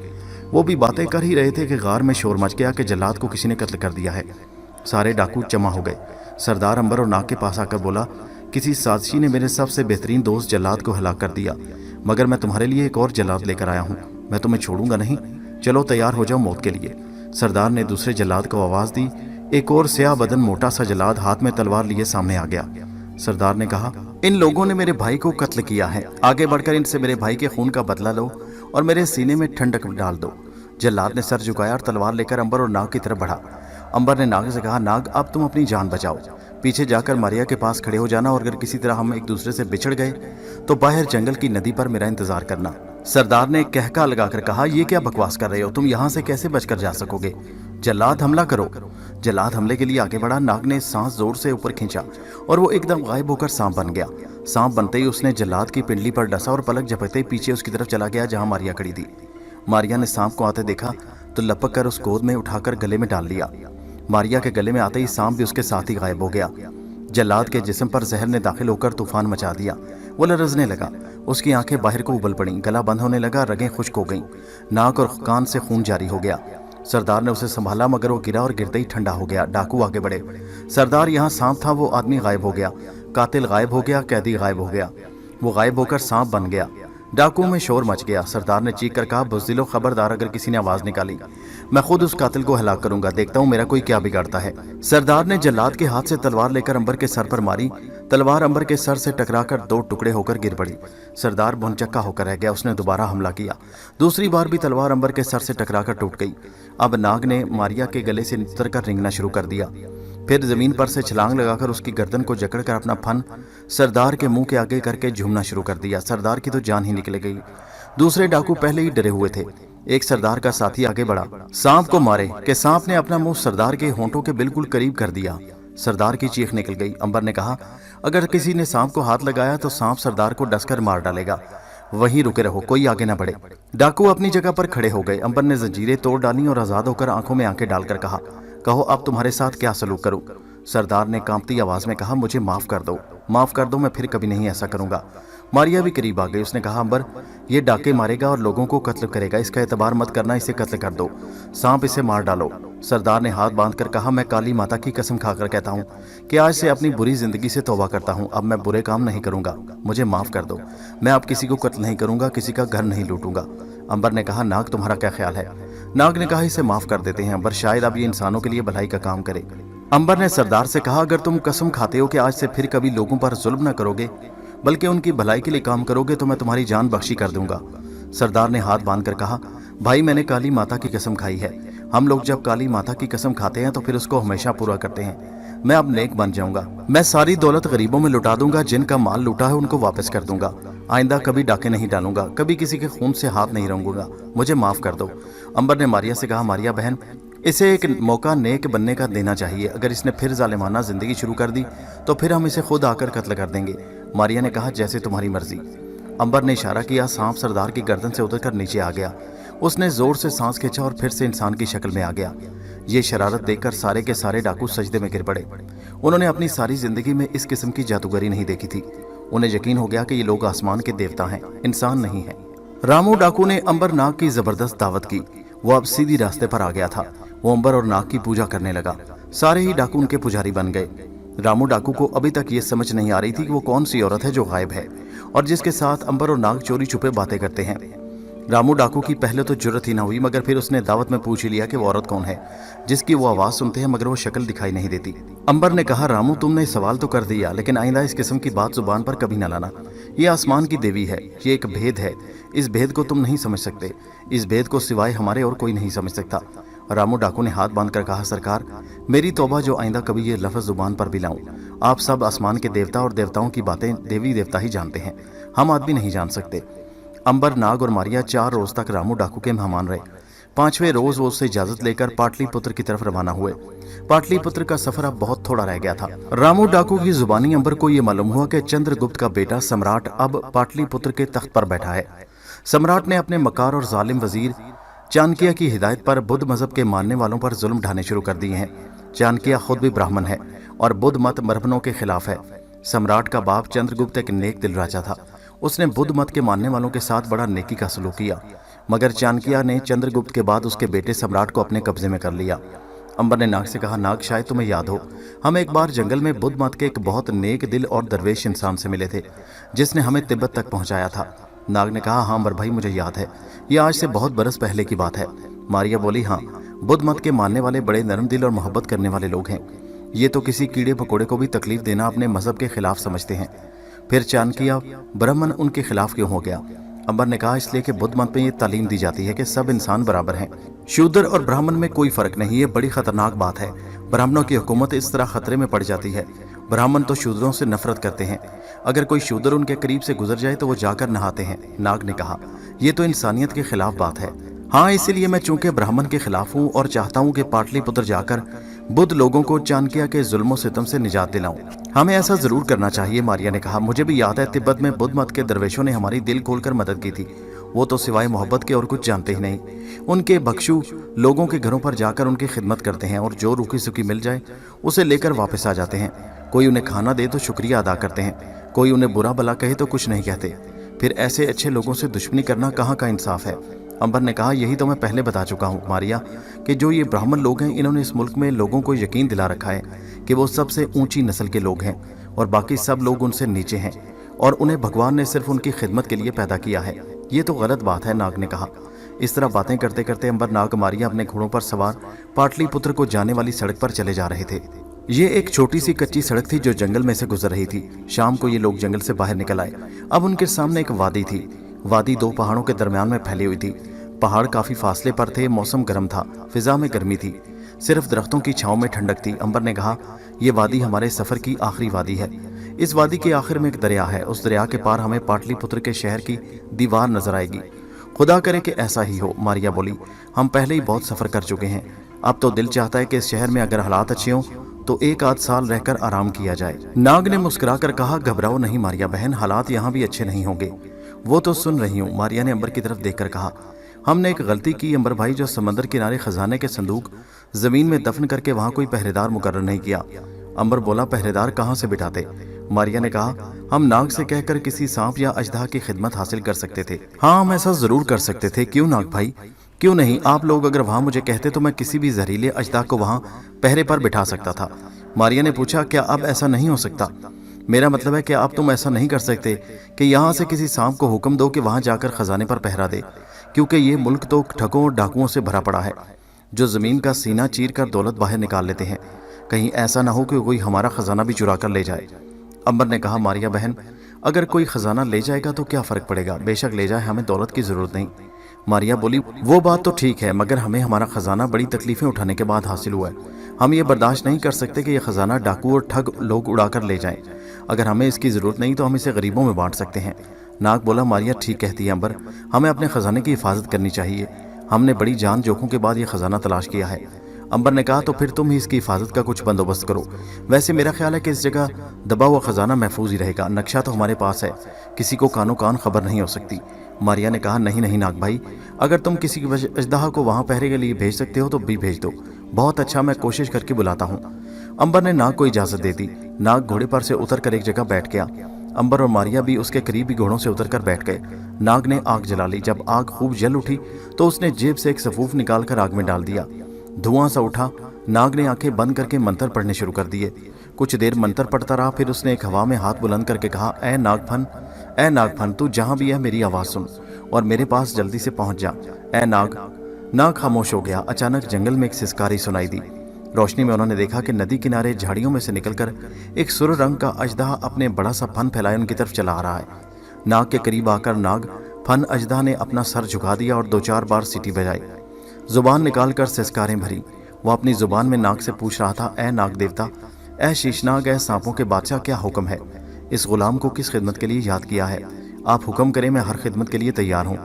वो भी बातें कर ही रहे थे कि गार में शोर मच गया कि जल्लाद को किसी ने कत्ल कर दिया है। सारे डाकू जमा हो गए। सरदार अंबर और नाग के पास आकर बोला, किसी साजिशी ने मेरे सबसे बेहतरीन दोस्त जल्लाद को हलाक कर दिया, मगर मैं तुम्हारे लिए एक और जल्लाद लेकर आया हूँ। मैं तुम्हें छोड़ूंगा नहीं, चलो तैयार हो जाओ मौत के लिए। सरदार ने दूसरे जल्लाद को आवाज़ दी। एक और स्याह बदन मोटा सा जल्लाद हाथ में तलवार लिए सामने आ गया। सरदार ने कहा, इन लोगों ने मेरे भाई को कत्ल किया है, आगे बढ़कर इनसे मेरे भाई के खून का बदला लो और मेरे सीने में ठंडक डाल दो। जल्लाद ने सर झुकाया और तलवार लेकर अंबर और नाग की तरफ बढ़ा। अंबर ने नाग से कहा, नाग अब तुम अपनी जान बचाओ, पीछे जाकर मारिया के पास खड़े हो जाना और अगर किसी तरह हम एक दूसरे से बिछड़ गए तो बाहर जंगल की नदी पर मेरा इंतजार करना। सरदार ने कहका लगाकर कहा, ये क्या बकवास कर रहे हो, तुम यहाँ से कैसे बचकर जा सकोगे? जल्लाद हमला करो। जल्लाद हमले के लिए आगे बढ़ा। नाग ने सांस जोर से ऊपर खींचा और वो एकदम गायब होकर सांप बन गया। सांप बनते ही उसने जल्लाद की पिंडली पर डसा और पलक झपकते ही पीछे उसकी तरफ चला गया जहां मारिया खड़ी थी। मारिया ने सांप को आते देखा तो लपक कर उस गोद में उठाकर गले में डाल लिया। मारिया के गले में आते ही सांप भी उसके साथ ही गायब हो गया। जल्लाद के जिस्म पर जहर ने दाखिल होकर तूफान मचा दिया। वो लरजने लगा, उसकी आंखें बाहर को उबल पड़ी, गला बंद होने लगा, रगें खुश्क हो गईं, नाक और कान से खून जारी हो गया। सरदार ने उसे संभाला मगर वो गिरा और गिरते ही ठंडा हो गया। डाकू आगे बढ़े। सरदार यहाँ सांप था, वो आदमी गायब हो गया, कातिल गायब हो गया, कैदी गायब हो गया, वो गायब होकर सांप बन गया। डाकुओं में शोर मच गया। सरदार ने चीख कर कहा, बुज़दिलो, खबरदार, अगर किसी ने आवाज निकाली मैं खुद उस कातिल को हलाक करूंगा, देखता हूं मेरा कोई क्या बिगाड़ता है। सरदार ने जल्लाद के हाथ से तलवार लेकर अंबर के सर पर मारी। तलवार अंबर के सर से टकराकर दो टुकड़े होकर गिर पड़ी। सरदार भौंचक्का होकर रह गया। उसने दोबारा हमला किया। दूसरी बार भी तलवार अंबर के सर से टकराकर टूट गई। अब नाग ने मारिया के गले से उतरकर रेंगना शुरू कर दिया। फिर जमीन पर से छलांग लगाकर उसकी गर्दन को जकड़कर अपना फन सरदार के मुंह के आगे करके झूमना शुरू कर दिया। सरदार की तो जान ही निकल गई। दूसरे डाकू पहले ही डरे हुए थे। एक सरदार का साथी आगे बढ़ा, सांप को मारे कि सांप ने अपना मुंह सरदार के होंठों के बिल्कुल करीब कर दिया। सरदार की चीख निकल गई। अंबर ने कहा, अगर किसी ने सांप को हाथ लगाया तो सांप सरदार को डसकर मार डालेगा, वहीं रुके रहो, कोई आगे न बढ़े। डाकू अपनी जगह पर खड़े हो गए। अंबर ने जंजीरें तोड़ डाली और आजाद होकर आंखों में आंखें डालकर कहा, कहो अब तुम्हारे साथ क्या सलूक करूं? सरदार ने कांपती आवाज में कहा, मुझे माफ कर दो, माफ कर दो, मैं फिर कभी नहीं ऐसा करूंगा। मारिया भी करीब आ गई। उसने कहा, अंबर ये डाके मारेगा और लोगों को कत्ल करेगा, इसका एतबार मत करना, इसे कत्ल कर दो, सांप इसे मार डालो। सरदार ने हाथ बांधकर कहा, मैं काली माता की कसम खाकर कहता हूँ कि आज से अपनी बुरी जिंदगी से तौबा करता हूँ, अब मैं बुरे काम नहीं करूंगा, मुझे माफ कर दो, मैं अब किसी को कत्ल नहीं करूंगा, किसी का घर नहीं लूटूंगा। अंबर ने कहा, नाग तुम्हारा क्या ख्याल है? नाग ने कहा, इसे माफ कर देते हैं अंबर, शायद अब ये इंसानों के लिए भलाई का काम करे। अंबर ने सरदार से कहा, अगर तुम कसम खाते हो कि आज से फिर कभी लोगों पर जुल्म न करोगे बल्कि उनकी भलाई के लिए काम करोगे तो मैं तुम्हारी जान बख्शी कर दूंगा। सरदार ने हाथ बांधकर कहा, भाई मैंने काली माता की कसम खाई है, हम लोग जब काली माता की कसम खाते हैं तो फिर उसको हमेशा पूरा करते हैं। मैं अब नेक बन जाऊंगा, मैं सारी दौलत गरीबों में लुटा दूंगा, जिनका माल लूटा है उनको वापस कर दूंगा, आइंदा कभी डाके नहीं डालूंगा, कभी किसी के खून से हाथ नहीं रंगूंगा, मुझे माफ कर दो। अंबर ने मारिया से कहा, मारिया बहन, इसे एक मौका नेक बनने का देना चाहिए, अगर इसने फिर जालिमाना जिंदगी शुरू कर दी तो फिर हम इसे खुद आकर कत्ल कर देंगे। मारिया ने कहा, जैसे तुम्हारी मर्जी। अंबर ने इशारा किया। सांप सरदार की गर्दन से उतरकर नीचे आ गया। उसने जोर से सांस खींचा और फिर से इंसान की शक्ल में आ गया। ये शरारत देखकर सारे के सारे डाकू सजदे में गिर पड़े। उन्होंने अपनी सारी जिंदगी में इस किस्म की जादूगरी नहीं देखी थी। उन्हें यकीन हो गया कि ये लोग आसमान के देवता हैं, इंसान नहीं है। रामू डाकू ने अंबर नाग की जबरदस्त दावत की। वो अब सीधी रास्ते पर आ गया था। वो अंबर और नाग की पूजा करने लगा। सारे ही डाकू उनके पुजारी बन गए। रामू डाकू को अभी तक ये समझ नहीं आ रही थी कि वो कौन सी औरत है जो गायब है और जिसके साथ अंबर और नाग चोरी छुपे बातें करते हैं। रामू डाकू की पहले तो जुर्रत ही ना हुई, मगर फिर उसने दावत में पूछ ही लिया कि वो औरत कौन है जिसकी वो आवाज सुनते हैं मगर वो शक्ल दिखाई नहीं देती। अंबर ने कहा, रामू तुमने सवाल तो कर दिया, लेकिन आइंदा इस किस्म की बात जुबान पर कभी ना लाना। ये आसमान की देवी है, ये एक भेद है, इस भेद को तुम नहीं समझ सकते, इस भेद को सिवाय हमारे और कोई नहीं समझ सकता। रामू डाकू ने हाथ बांधकर कहा, सरकार मेरी तौबा जो आइंदा कभी ये लफ्ज़ जुबान पर भी लाऊं। आप सब आसमान के देवता और देवताओं की बातें देवी देवता ही जानते हैं, हम आदमी नहीं जान सकते। अंबर, नाग और मारिया 4 रोज तक रामू डाकू के मेहमान रहे। 5वें रोज वो उससे इजाजत लेकर पाटलिपुत्र की तरफ रवाना हुए। पाटलिपुत्र का सफर अब बहुत थोड़ा रह गया था। रामू डाकू की जुबानी अंबर को यह मालूम हुआ कि चंद्रगुप्त का बेटा सम्राट अब पाटलिपुत्र के तख्त पर बैठा है। सम्राट ने अपने मकार और जालिम वजीर चाणक्य की हिदायत पर बुद्ध मजहब के मानने वालों पर जुल्म ढाने शुरू कर दिए हैं। चाणक्य खुद भी ब्राह्मण है और बुद्ध मत ब्राह्मणों के खिलाफ है। सम्राट का बाप चंद्रगुप्त एक नेक दिल राजा था। उसने बुद्ध मत के मानने वालों के साथ बड़ा नेकी का सलूक किया। मगर चाणक्य ने चंद्रगुप्त के बाद उसके बेटे सम्राट को अपने कब्जे में कर लिया। अंबर ने नाग से कहा, नाग शायद तुम्हें याद हो, हम एक बार जंगल में बुद्ध मत के एक बहुत नेक दिल और दरवेश इंसान से मिले थे जिसने हमें तिब्बत तक पहुंचाया था। नाग ने कहा, हाँ अंबर भाई, मुझे याद है, ये आज से बहुत बरस पहले की बात है। मारिया बोली, हाँ, बुद्ध मत के मानने वाले बड़े नरम दिल और मोहब्बत करने वाले लोग हैं। ये तो किसी कीड़े पकोड़े को भी तकलीफ देना अपने मजहब के खिलाफ समझते हैं। फिर चाणक्य ब्राह्मण उनके खिलाफ क्यों हो गया? अंबर ने कहा, इसलिए कि बुद्ध मत में ये तालीम दी जाती है कि सब इंसान बराबर हैं, शूद्र और ब्राह्मण में कोई फर्क नहीं। ये बड़ी खतरनाक बात है। ब्राह्मणों की हुकूमत इस तरह खतरे में पड़ जाती है। ब्राह्मण तो शूद्रों से नफरत करते हैं, अगर कोई शूद्र उनके करीब से गुजर जाए तो वो जाकर नहाते हैं। नाग ने कहा, यह तो इंसानियत के खिलाफ बात है। हाँ, इसीलिए मैं चूंकि ब्राह्मण के खिलाफ हूँ और चाहता हूँ कि पाटलिपुत्र जाकर बुद्ध लोगों को चाणक्य के जुल्म सितम से निजात दिलाऊं। हमें ऐसा जरूर करना चाहिए। मारिया ने कहा, मुझे भी याद है, तिब्बत में बुद्ध मत के दरवेशों ने हमारी दिल खोलकर मदद की थी। वो तो सिवाय मोहब्बत के और कुछ जानते ही नहीं। उनके बख्शू लोगों के घरों पर जाकर उनकी खिदमत करते हैं और जो रूखी सूखी मिल जाए उसे लेकर वापस आ जाते हैं। कोई उन्हें खाना दे तो शुक्रिया अदा करते हैं, कोई उन्हें बुरा भला कहे तो कुछ नहीं कहते। फिर ऐसे अच्छे लोगों से दुश्मनी करना कहाँ का इंसाफ है? अंबर ने कहा, यही तो मैं पहले बता चुका हूँ मारिया, कि जो ये ब्राह्मण लोग हैं इन्होंने इस मुल्क में लोगों को यकीन दिला रखा है कि वो सबसे ऊंची नस्ल के लोग हैं और बाकी सब लोग उनसे नीचे हैं और उन्हें भगवान ने सिर्फ उनकी खिदमत के लिए पैदा किया है। ये तो गलत बात है, नाग ने कहा। इस तरह बातें करते करते अंबर, नाग, मारिया अपने घोड़ों पर सवार पाटलिपुत्र को जाने वाली सड़क पर चले जा रहे थे। ये एक छोटी सी कच्ची सड़क थी जो जंगल में से गुजर रही थी। शाम को ये लोग जंगल से बाहर निकल आए। अब उनके सामने एक वादी थी। वादी दो पहाड़ों के दरमियान में फैली हुई थी। पहाड़ काफी फासले पर थे। मौसम गर्म था, फिजा में गर्मी थी, सिर्फ दरख्तों की छांव में ठंडक थी। अंबर ने कहा, यह वादी हमारे सफर की आखिरी वादी है। इस वादी के आखिर में एक दरिया है। उस दरिया के पार हमें पाटलिपुत्र के शहर की दीवार नजर आएगी। खुदा करे कि ऐसा ही हो। मारिया बोली, हम पहले ही बहुत सफर कर चुके हैं, अब तो दिल चाहता है कि इस शहर में अगर हालात अच्छे हों तो एक आध साल रहकर आराम किया जाए। नाग ने मुस्कुराकर कहा, घबराओ नहीं मारिया बहन, हालात यहाँ भी अच्छे नहीं होंगे। वो तो सुन रही हूँ। मारिया ने अंबर की तरफ देखकर कहा, हमने एक गलती की अंबर भाई, जो समंदर किनारे खजाने के संदूक जमीन में दफन करके वहां कोई पहरेदार मुकर्रर नहीं किया। अंबर बोला, पहरेदार कहाँ से बिठाते? मारिया ने कहा, हम नाग से कहकर किसी सांप या अजदा की खिदमत हासिल कर सकते थे। हाँ, हम ऐसा जरूर कर सकते थे। क्यों नाग भाई, क्यों नहीं? आप लोग अगर वहां मुझे कहते तो मैं किसी भी जहरीले अजदा को वहां पहरे पर बिठा सकता था। मारिया ने पूछा, क्या अब ऐसा नहीं हो सकता? मेरा मतलब है कि अब तुम ऐसा नहीं कर सकते कि यहाँ से किसी सांप को हुक्म दो कि वहां जाकर खजाने पर पहरा दे, क्योंकि ये मुल्क तो ठगों और डाकुओं से भरा पड़ा है जो जमीन का सीना चीर कर दौलत बाहर निकाल लेते हैं। कहीं ऐसा ना हो कि कोई हमारा खजाना भी चुरा कर ले जाए। अंबर ने कहा, मारिया बहन, अगर कोई खजाना ले जाएगा तो क्या फर्क पड़ेगा? बेशक ले जाए, हमें दौलत की जरूरत नहीं। मारिया बोली, वो बात तो ठीक है, मगर हमें हमारा खजाना बड़ी तकलीफें उठाने के बाद हासिल हुआ है। हम ये बर्दाश्त नहीं कर सकते कि यह खजाना डाकू और ठग लोग उड़ा कर ले जाएं। अगर हमें इसकी जरूरत नहीं तो हम इसे गरीबों में बांट सकते हैं। नाग बोला, मारिया ठीक कहती है अंबर, हमें अपने खजाने की हिफाजत करनी चाहिए। हमने बड़ी जान जोखों के बाद यह खजाना तलाश किया है। अंबर ने कहा, तो फिर तुम ही इसकी हिफाजत का कुछ बंदोबस्त करो। वैसे मेरा ख्याल है कि इस जगह दबा हुआ खजाना महफूज ही रहेगा। नक्शा तो हमारे पास है, किसी को कानो कान खबर नहीं हो सकती। मारिया ने कहा, नहीं नहीं नाग भाई, अगर तुम किसी अजदहा को वहां पहरे के लिए भेज सकते हो तो भी भेज दो। बहुत अच्छा, मैं कोशिश करके बुलाता हूँ। अंबर ने नाग को इजाजत दे दी। नाग घोड़े पर से उतर कर एक जगह बैठ गया। अंबर और मारिया भी उसके करीब ही घोड़ों से उतरकर बैठ गए। नाग ने आग जला ली। जब आग खूब जल उठी तो उसने जेब से एक सफूफ निकालकर आग में डाल दिया। धुआं सा उठा। नाग ने आंखें बंद करके मंत्र पढ़ने शुरू कर दिए। कुछ देर मंत्र पढ़ता रहा, फिर उसने एक हवा में हाथ बुलंद करके कहा, ए नागफन, तू जहां भी है मेरी आवाज सुन और मेरे पास जल्दी से पहुंच जा। ए नाग। नाग खामोश हो गया। अचानक जंगल में एक सिसकारी सुनाई दी। रोशनी में उन्होंने देखा कि नदी किनारे झाड़ियों में से निकलकर एक सुर रंग का अजदहा अपने बड़ा सा फन फैलाए उनकी तरफ चला आ रहा है। नाग के करीब आकर नाग फन अजदहा ने अपना सर झुका दिया और 2-4 बार सीटी बजाई। जुबान निकालकर सिसकारें भरी। वो अपनी जुबान में नाग से पूछ रहा था, ए नाग देवता, ए शीशनाग, ए सांपों के बादशाह, क्या हुक्म है? इस गुलाम को किस खिदमत के लिए याद किया है? आप हुक्म करें, मैं हर खिदमत के लिए तैयार हूँ।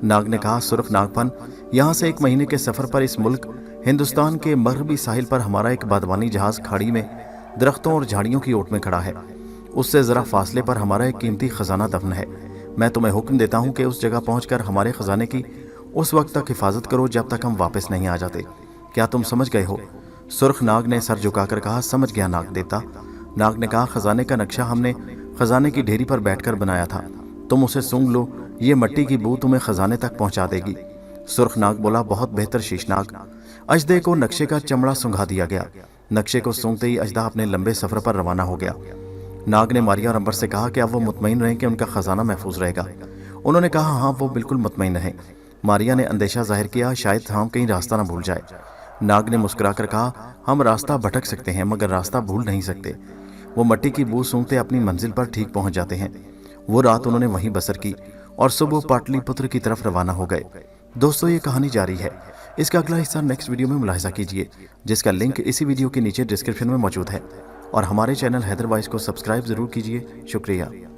नाग ने कहा, सुर्ख नागफन, यहाँ से 1 महीने के सफर पर इस मुल्क हिंदुस्तान के मगरबी साहिल पर हमारा एक बादवानी जहाज खाड़ी में दरख्तों और झाड़ियों की ओट में खड़ा है। उससे जरा फासले पर हमारा एक कीमती खजाना दफन है। मैं तुम्हें हुक्म देता हूँ कि उस जगह पहुंचकर हमारे खजाने की उस वक्त तक हिफाजत करो जब तक हम वापस नहीं आ जाते। क्या तुम समझ गए हो? सुर्ख नाग ने सर झुकाकर कहा, समझ गया नाग देवता। नाग ने कहा, खजाने का नक्शा हमने खजाने की ढेरी पर बैठकर बनाया था। तुम उसे सूंघ लो, ये मट्टी की बू तुम्हें खजाने तक पहुंचा देगी। सुर्ख नाग बोला, बहुत बेहतर शीशनाग। अजदे को नक्शे का चमड़ा सूंघा दिया गया। नक्शे को सूंघते ही अजदा अपने लंबे सफर पर रवाना हो गया। नाग ने मारिया और अंबर से कहा कि अब वो मुतमईन रहें कि उनका खजाना महफूज रहेगा। उन्होंने कहा, हाँ, वो बिल्कुल मुतमईन रहें। मारिया ने अंदेशा जाहिर किया, शायद हम कहीं रास्ता ना भूल जाए। नाग ने मुस्कुराकर कहा, हम रास्ता भटक सकते हैं मगर रास्ता भूल नहीं सकते। वो मट्टी की बू सूंघते अपनी मंजिल पर ठीक पहुंच जाते हैं। वो रात उन्होंने वहीं बसर की और सुबह पाटलिपुत्र की तरफ रवाना हो गए। दोस्तों, ये कहानी जारी है। इसका अगला हिस्सा नेक्स्ट वीडियो में मुलाहिजा कीजिए, जिसका लिंक इसी वीडियो के नीचे डिस्क्रिप्शन में मौजूद है। और हमारे चैनल हैदर वॉइस को सब्सक्राइब जरूर कीजिए। शुक्रिया।